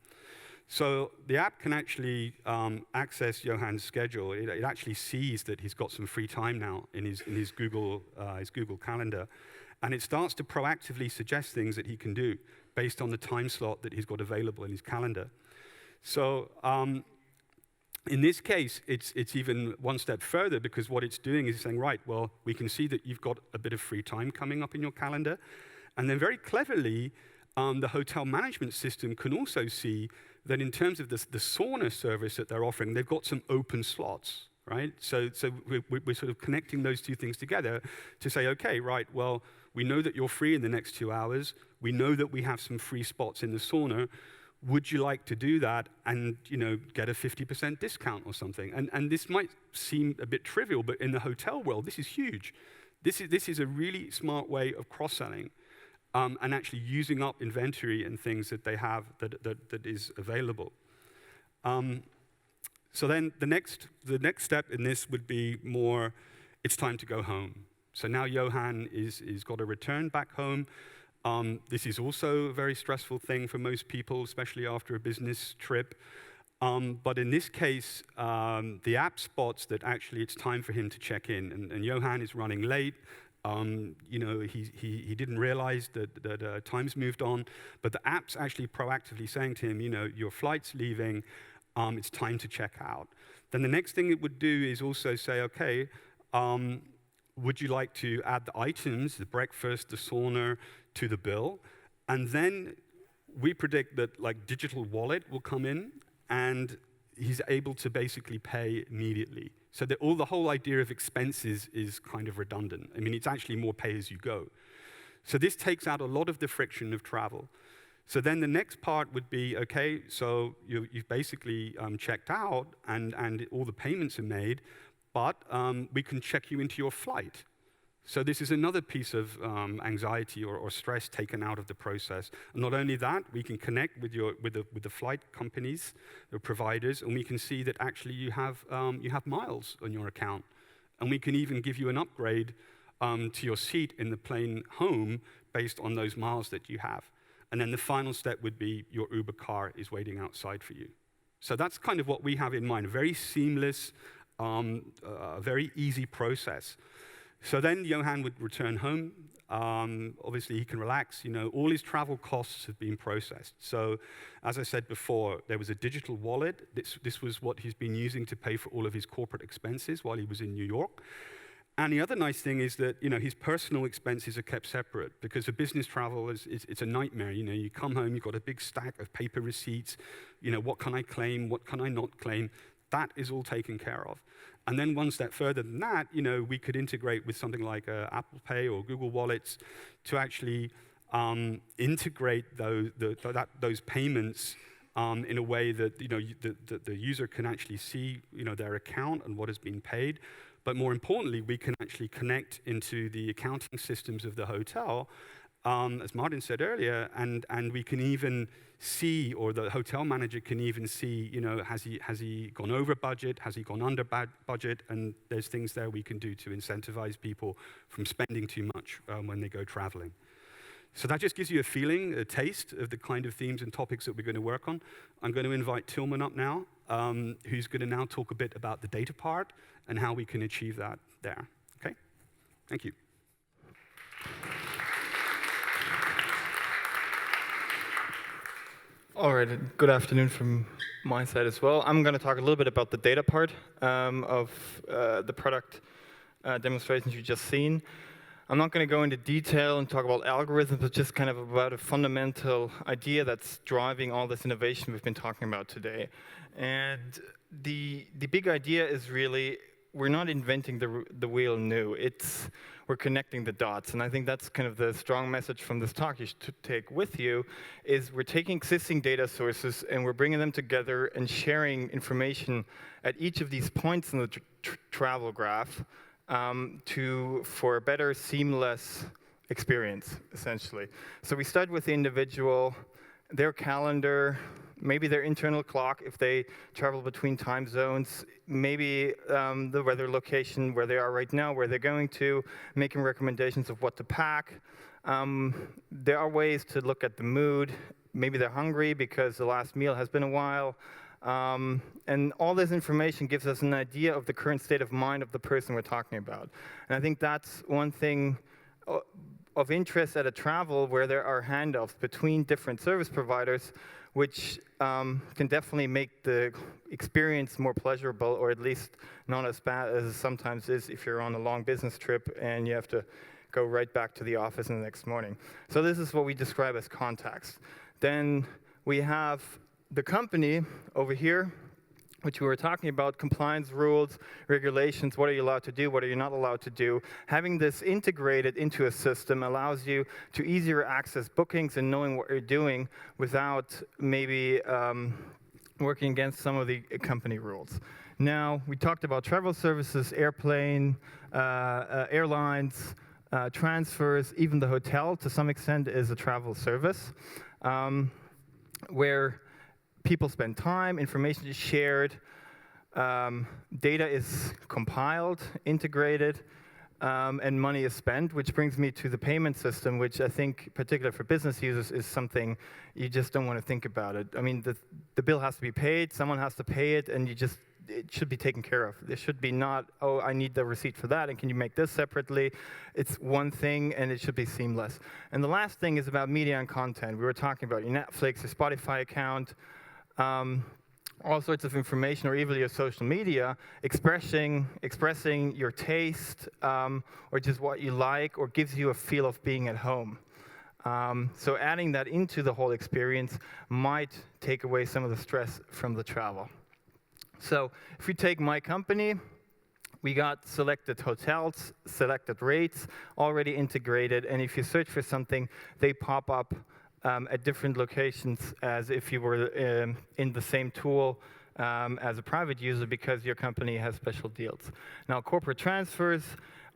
So the app can actually access Johann's schedule. It actually sees that he's got some free time now in his Google Calendar, and it starts to proactively suggest things that he can do based on the time slot that he's got available in his calendar. So in this case, it's even one step further, because what it's doing is saying, right, well, we can see that you've got a bit of free time coming up in your calendar, and then very cleverly, the hotel management system can also see that in terms of the sauna service that they're offering, they've got some open slots, right? So we're sort of connecting those two things together to say, okay, right, well, we know that you're free in the next 2 hours. We know that we have some free spots in the sauna. Would you like to do that and get a 50% discount or something? And this might seem a bit trivial, but in the hotel world, this is huge. This is a really smart way of cross-selling and actually using up inventory and things that they have that is available. So then the next step in this would be more, it's time to go home. So now Johann is got to return back home. This is also a very stressful thing for most people, especially after a business trip. But in this case, the app spots that actually it's time for him to check in, and Johann is running late. He didn't realize that time's moved on, but the app's actually proactively saying to him, your flight's leaving, it's time to check out. Then the next thing it would do is also say, okay, would you like to add the items, the breakfast, the sauna, to the bill? And then we predict that digital wallet will come in, and he's able to basically pay immediately. So that the whole idea of expenses is kind of redundant. I mean, it's actually more pay as you go. So this takes out a lot of the friction of travel. So then the next part would be, okay, so you've basically checked out and all the payments are made, but we can check you into your flight. So this is another piece of anxiety or stress taken out of the process. And not only that, we can connect with the flight companies, the providers, and we can see that actually you have miles on your account, and we can even give you an upgrade to your seat in the plane home based on those miles that you have. And then the final step would be your Uber car is waiting outside for you. So that's kind of what we have in mind, a very seamless, very easy process. So then Johann would return home. Obviously, he can relax. All his travel costs have been processed. So as I said before, there was a digital wallet. This was what he's been using to pay for all of his corporate expenses while he was in New York. And the other nice thing is that his personal expenses are kept separate, because the business travel it's a nightmare. You come home, you've got a big stack of paper receipts. What can I claim? What can I not claim? That is all taken care of. And then one step further than that, we could integrate with something like Apple Pay or Google Wallets to actually integrate those payments in a way that the user can actually see their account and what has been paid. But more importantly, we can actually connect into the accounting systems of the hotel, as Martin said earlier, and we can even see, or the hotel manager can even see, has he gone over budget, has he gone under budget, and there's things there we can do to incentivize people from spending too much when they go traveling. So that just gives you a feeling, a taste of the kind of themes and topics that we're going to work on. I'm going to invite Tilman up now, who's going to now talk a bit about the data part and how we can achieve that there. Okay? Thank you. All right, good afternoon from my side as well. I'm going to talk a little bit about the data part of the product demonstrations you've just seen. I'm not going to go into detail and talk about algorithms, but just kind of about a fundamental idea that's driving all this innovation we've been talking about today. And the big idea is really, we're not inventing the wheel new. We're connecting the dots. And I think that's kind of the strong message from this talk you should take with you, is we're taking existing data sources and we're bringing them together and sharing information at each of these points in the travel graph for a better, seamless experience, essentially. So we start with the individual, their calendar, maybe their internal clock if they travel between time zones, maybe the weather location where they are right now, where they're going to, making recommendations of what to pack. There are ways to look at the mood. Maybe they're hungry because the last meal has been a while. And all this information gives us an idea of the current state of mind of the person we're talking about. And I think that's one thing of interest at a travel where there are handoffs between different service providers, which can definitely make the experience more pleasurable, or at least not as bad as it sometimes is if you're on a long business trip and you have to go right back to the office in the next morning. So this is what we describe as context. Then we have the company over here, which we were talking about, compliance rules, regulations, what are you allowed to do, what are you not allowed to do. Having this integrated into a system allows you to easier access bookings and knowing what you're doing without maybe working against some of the company rules. Now, we talked about travel services, airplane, airlines, transfers, even the hotel to some extent is a travel service where people spend time, information is shared, data is compiled, integrated, and money is spent, which brings me to the payment system, which I think, particularly for business users, is something you just don't want to think about it. I mean, the bill has to be paid, someone has to pay it, and it should be taken care of. There should be not, oh, I need the receipt for that, and can you make this separately? It's one thing, and it should be seamless. And the last thing is about media and content. We were talking about your Netflix, your Spotify account, all sorts of information, or even your social media, expressing your taste, or just what you like, or gives you a feel of being at home. So adding that into the whole experience might take away some of the stress from the travel. So if we take my company, we got selected hotels, selected rates, already integrated, and if you search for something, they pop up at different locations as if you were in the same tool as a private user because your company has special deals. Now, corporate transfers,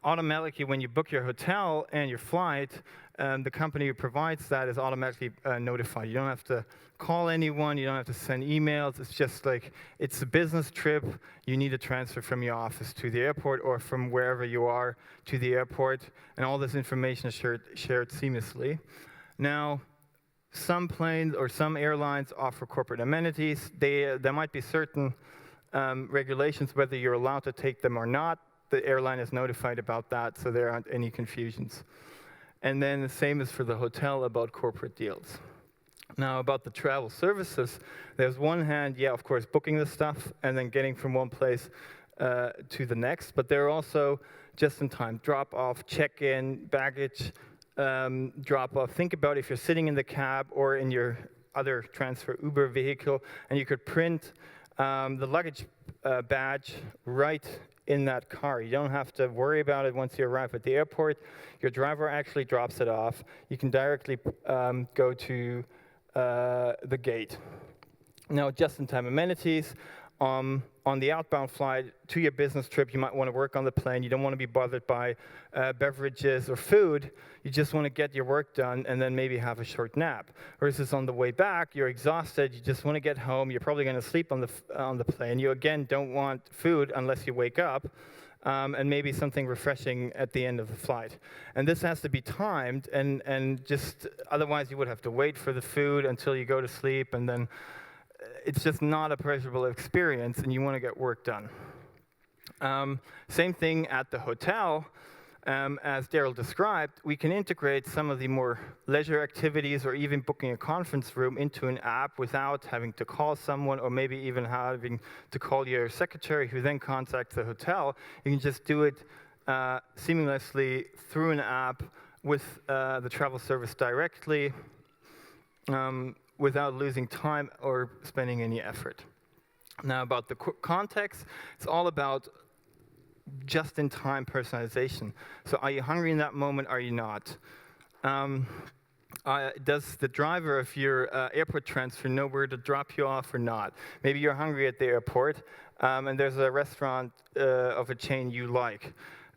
automatically when you book your hotel and your flight, the company who provides that is automatically notified. You don't have to call anyone, you don't have to send emails. It's just like, it's a business trip. You need a transfer from your office to the airport or from wherever you are to the airport, and all this information is shared seamlessly. Now, some planes or some airlines offer corporate amenities. There might be certain regulations whether you're allowed to take them or not. The airline is notified about that, so there aren't any confusions. And then the same is for the hotel about corporate deals. Now, about the travel services, there's one hand, yeah, of course, booking the stuff and then getting from one place to the next, but there are also just-in-time drop-off, check-in, baggage, drop-off. Think about if you're sitting in the cab or in your other transfer Uber vehicle, and you could print the luggage badge right in that car. You don't have to worry about it once you arrive at the airport. Your driver actually drops it off. You can directly go to the gate. Now, just-in-time amenities. On the outbound flight to your business trip, you might want to work on the plane. You don't want to be bothered by beverages or food. You just want to get your work done and then maybe have a short nap. Versus on the way back, you're exhausted. You just want to get home. You're probably going to sleep on the plane. You, again, don't want food unless you wake up. And maybe something refreshing at the end of the flight. And this has to be timed, and just otherwise you would have to wait for the food until you go to sleep, and then it's just not a pleasurable experience, and you want to get work done. Same thing at the hotel. As Darryl described, we can integrate some of the more leisure activities or even booking a conference room into an app without having to call someone or maybe even having to call your secretary who then contacts the hotel. You can just do it seamlessly through an app with the travel service directly without losing time or spending any effort. Now, about the context, it's all about just-in-time personalization. So are you hungry in that moment, are you not? Does the driver of your airport transfer know where to drop you off or not? Maybe you're hungry at the airport, and there's a restaurant of a chain you like.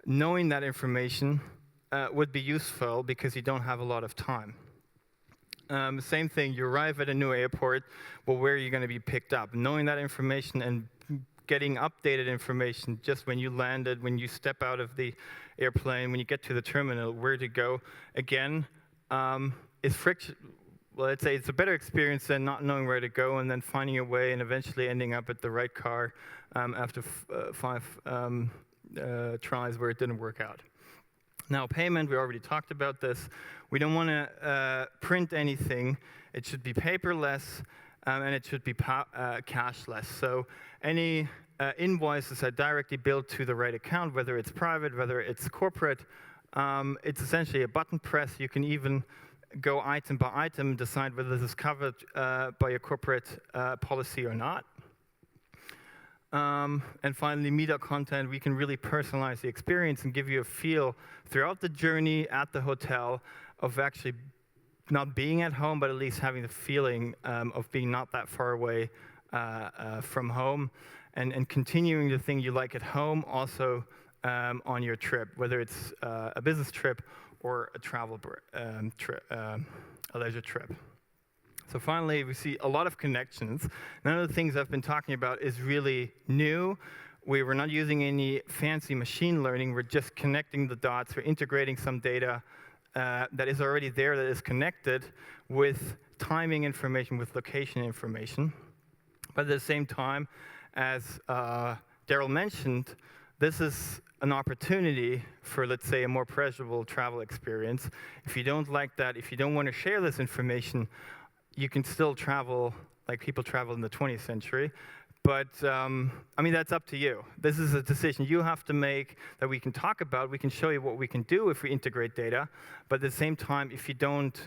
Knowing that information would be useful because you don't have a lot of time. Same thing, you arrive at a new airport, well, where are you going to be picked up? Knowing that information and getting updated information just when you landed, when you step out of the airplane, when you get to the terminal, where to go, again, is friction. Well, I'd say it's a better experience than not knowing where to go and then finding your way and eventually ending up at the right car after 5 tries where it didn't work out. Now, payment, we already talked about this. We don't want to print anything. It should be paperless, and it should be cashless. So any invoices are directly billed to the right account, whether it's private, whether it's corporate. It's essentially a button press. You can even go item by item, decide whether this is covered by your corporate policy or not. And finally, media content, we can really personalize the experience and give you a feel throughout the journey at the hotel of actually not being at home, but at least having the feeling of being not that far away from home, and continuing the thing you like at home also on your trip, whether it's a business trip or a travel a leisure trip. So finally, we see a lot of connections. None of the things I've been talking about is really new. We were not using any fancy machine learning. We're just connecting the dots. We're integrating some data that is already there, that is connected with timing information, with location information. But at the same time, as Darryl mentioned, this is an opportunity for, let's say, a more pleasurable travel experience. If you don't like that, if you don't want to share this information, you can still travel like people travel in the 20th century. But, I mean, that's up to you. This is a decision you have to make that we can talk about. We can show you what we can do if we integrate data. But at the same time, if you don't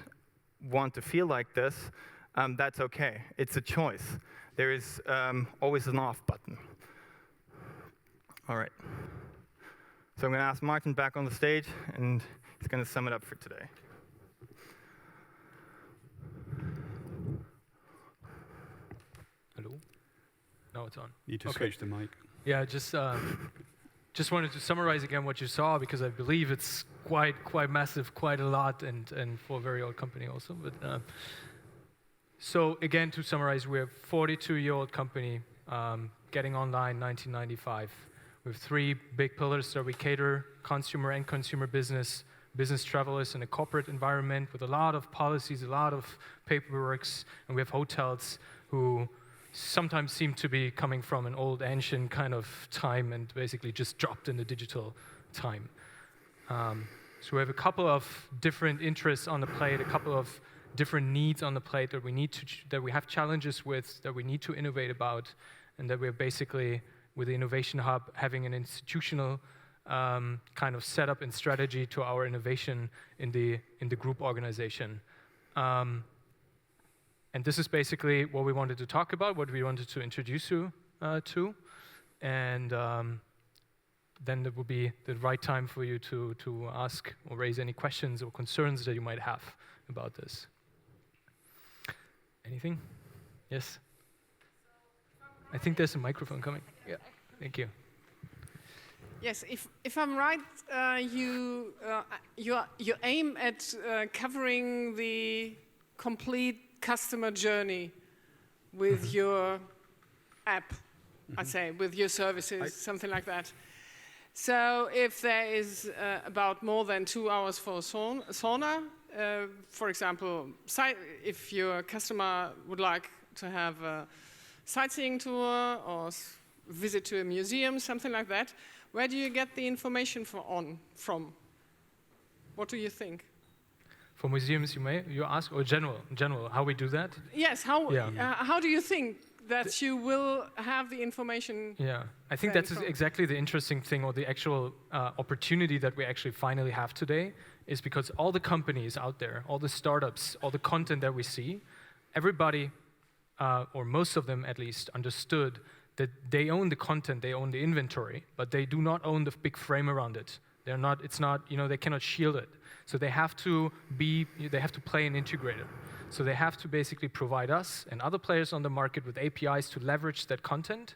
want to feel like this, that's OK. It's a choice. There is always an off button. All right. So I'm going to ask Martin back on the stage, and he's going to sum it up for today. Hello? No, it's on. Need to switch the mic. Yeah, just wanted to summarize again what you saw, because I believe it's quite massive, quite a lot, and for a very old company also. But so again, to summarize, we're a 42-year-old company getting online 1995. We have 3 big pillars that we cater: consumer and consumer business travelers in a corporate environment with a lot of policies, a lot of paperwork, and we have hotels who sometimes seem to be coming from an old ancient kind of time and basically just dropped in the digital time. So we have a couple of different interests on the plate, a couple of different needs on the plate that we need to that we have challenges with, that we need to innovate about, and that we're basically, with the Innovation Hub, having an institutional kind of setup and strategy to our innovation in the group organization. And this is basically what we wanted to talk about, what we wanted to introduce you to. And then it would be the right time for you to ask or raise any questions or concerns that you might have about this. Anything? Yes? I think there's a microphone coming. Yeah, thank you. Yes, if I'm right, you aim at covering the complete customer journey with your app, I'd say, with your services, something like that. So if there is about more than 2 hours for sauna, for example, if your customer would like to have a sightseeing tour or visit to a museum, something like that, where do you get the information from? What do you think? For museums, you ask, or general, how we do that? Yes, how do you think that you will have the information? Yeah, I think that's exactly the interesting thing, or the actual opportunity that we actually finally have today, is because all the companies out there, all the startups, all the content that we see, everybody, or most of them at least, understood that they own the content, they own the inventory, but they do not own the big frame around it. They cannot shield it. So they have to play an integrator. So they have to basically provide us and other players on the market with APIs to leverage that content,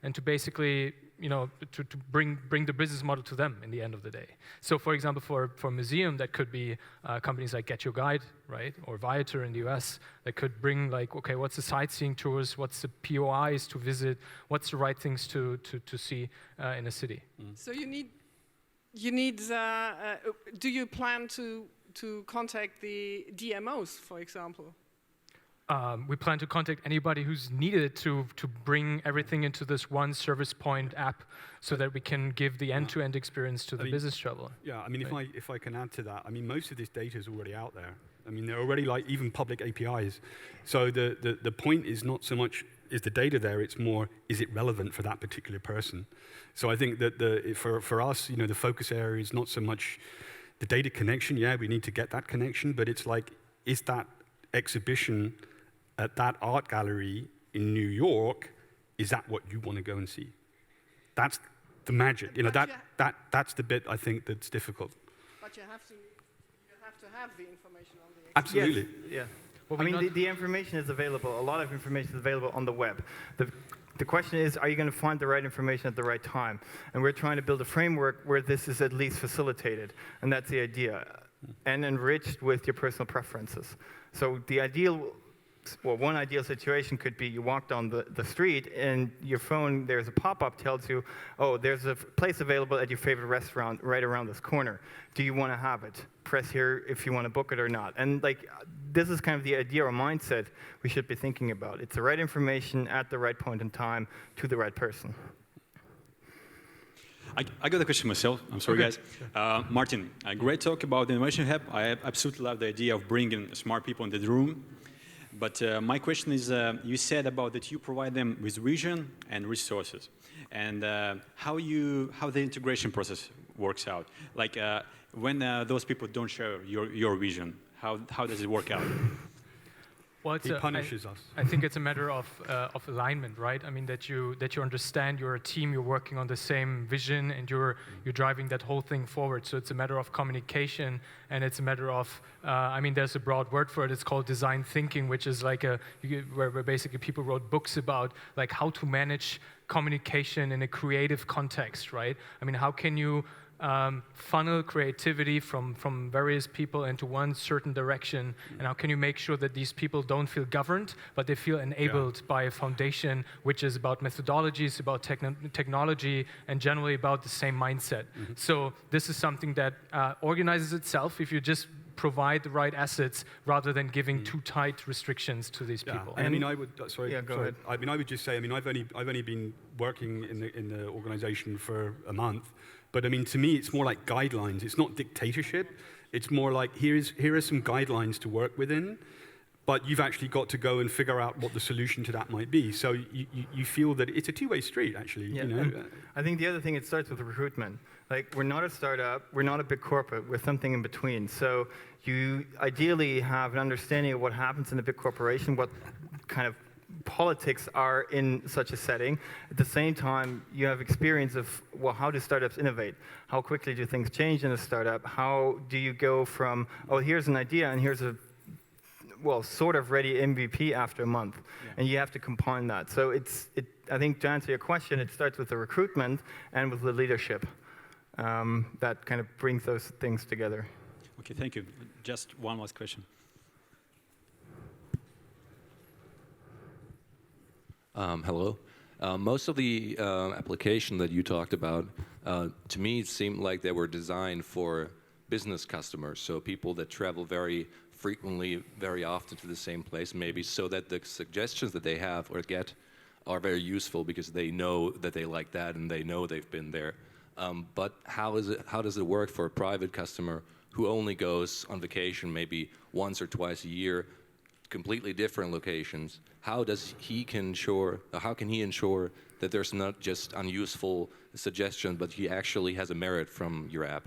and to basically, to bring the business model to them in the end of the day. So for example, for a museum, that could be companies like Get Your Guide, right? Or Viator in the US, that could bring okay, what's the sightseeing tours, what's the POIs to visit, what's the right things to see in a city. So you need, do you plan to contact the DMOs, for example? We plan to contact anybody who's needed to bring everything into this one service point app, so that we can give the end-to-end experience to the business traveler. Yeah, I mean, right? if I can add to that, I mean, most of this data is already out there. I mean, they're already even public APIs. So the point is not so much is the data there, it's more, is it relevant for that particular person? So I think that for us, the focus area is not so much the data connection. Yeah, we need to get that connection, but it's like, is that exhibition at that art gallery in New York, is that what you want to go and see? That's the magic. You know, that's the bit I think that's difficult. But you have to have the information on the Absolutely. Yes, yeah. Well, I mean, the information is available. A lot of information is available on the web. The question is, are you going to find the right information at the right time? And we're trying to build a framework where this is at least facilitated. And that's the idea. And enriched with your personal preferences. So the ideal, well, one ideal situation could be you walk down the street and your phone, there's a pop-up tells you, oh, there's a place available at your favorite restaurant right around this corner. Do you want to have it? Press here if you want to book it or not. And like, this is kind of the idea or mindset we should be thinking about. It's the right information at the right point in time to the right person. I got a question myself. I'm sorry, guys. Martin, a great talk about the Innovation Hub. I absolutely love the idea of bringing smart people into the room. But my question is, you said about that you provide them with vision and resources, and how the integration process works out. Like when those people don't share your vision, how does it work out? Well, He punishes us. I think it's a matter of alignment, right? I mean that you understand you're a team, you're working on the same vision, and you're driving that whole thing forward. So it's a matter of communication, and it's a matter of I mean, there's a broad word for it. It's called design thinking, which is like where basically people wrote books about like how to manage communication in a creative context, right? I mean, how can you funnel creativity from various people into one certain direction, and how can you make sure that these people don't feel governed, but they feel enabled by a foundation which is about methodologies, about technology, and generally about the same mindset. So this is something that organizes itself if you just provide the right assets rather than giving too tight restrictions to these people. And I mean, I would sorry. Yeah, go ahead. I mean, I would just say, I mean, I've only been working in the organization for a month, but I mean, to me, it's more like guidelines. It's not dictatorship. It's more like here are some guidelines to work within, but you've actually got to go and figure out what the solution to that might be. So you feel that it's a two-way street, actually. Yeah, you know? I think the other thing, it starts with recruitment. Like, we're not a startup, we're not a big corporate, we're something in between. So you ideally have an understanding of what happens in a big corporation, what kind of politics are in such a setting. At the same time, you have experience of, well, how do startups innovate? How quickly do things change in a startup? How do you go from, oh, here's an idea and here's a, well, sort of ready MVP after a month, and you have to combine that. So I think to answer your question, it starts with the recruitment and with the leadership that kind of brings those things together. Okay, thank you. Just one last question. Hello. Most of the application that you talked about, to me, it seemed like they were designed for business customers, so people that travel very frequently, very often to the same place, maybe, so that the suggestions that they have or get are very useful because they know that they like that and they know they've been there. But how does it work for a private customer who only goes on vacation maybe once or twice a year, completely different locations? How can he ensure that there's not just unuseful suggestion, but he actually has a merit from your app?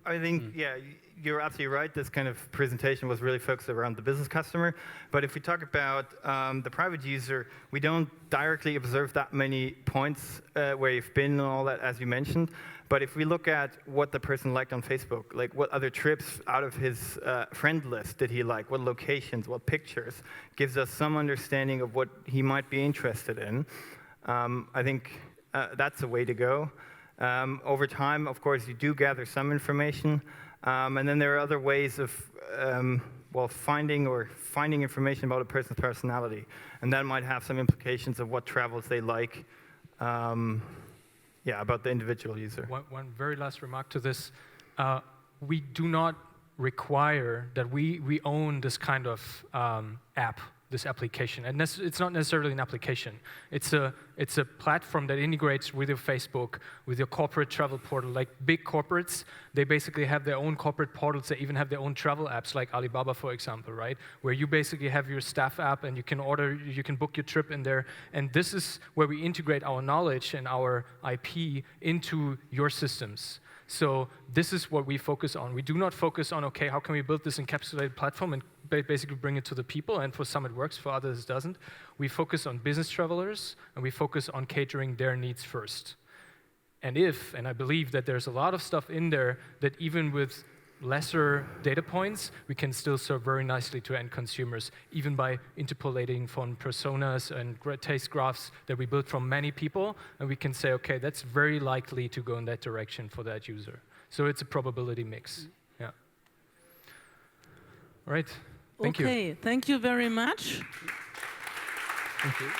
I think, yeah, you're absolutely right. This kind of presentation was really focused around the business customer. But if we talk about the private user, we don't directly observe that many points where you've been and all that, as you mentioned. But if we look at what the person liked on Facebook, like what other trips out of his friend list did he like, what locations, what pictures, gives us some understanding of what he might be interested in. I think that's a way to go. Over time, of course, you do gather some information. And then there are other ways of finding information about a person's personality. And that might have some implications of what travels they like. About the individual user. One very last remark to this. We do not require that we own this kind of app, this application. And it's not necessarily an application. It's a platform that integrates with your Facebook, with your corporate travel portal. Like big corporates, they basically have their own corporate portals. They even have their own travel apps, like Alibaba, for example, right? Where you basically have your staff app and you can book your trip in there. And this is where we integrate our knowledge and our IP into your systems. So this is what we focus on. We do not focus on, okay, how can we build this encapsulated platform and basically bring it to the people, and for some it works, for others it doesn't. We focus on business travelers, and we focus on catering their needs first. And I believe that there's a lot of stuff in there that even with lesser data points, we can still serve very nicely to end consumers, even by interpolating from personas and taste graphs that we built from many people, and we can say, okay, that's very likely to go in that direction for that user. So it's a probability mix. Yeah. All right. Thank you. Okay, thank you very much. Thank you.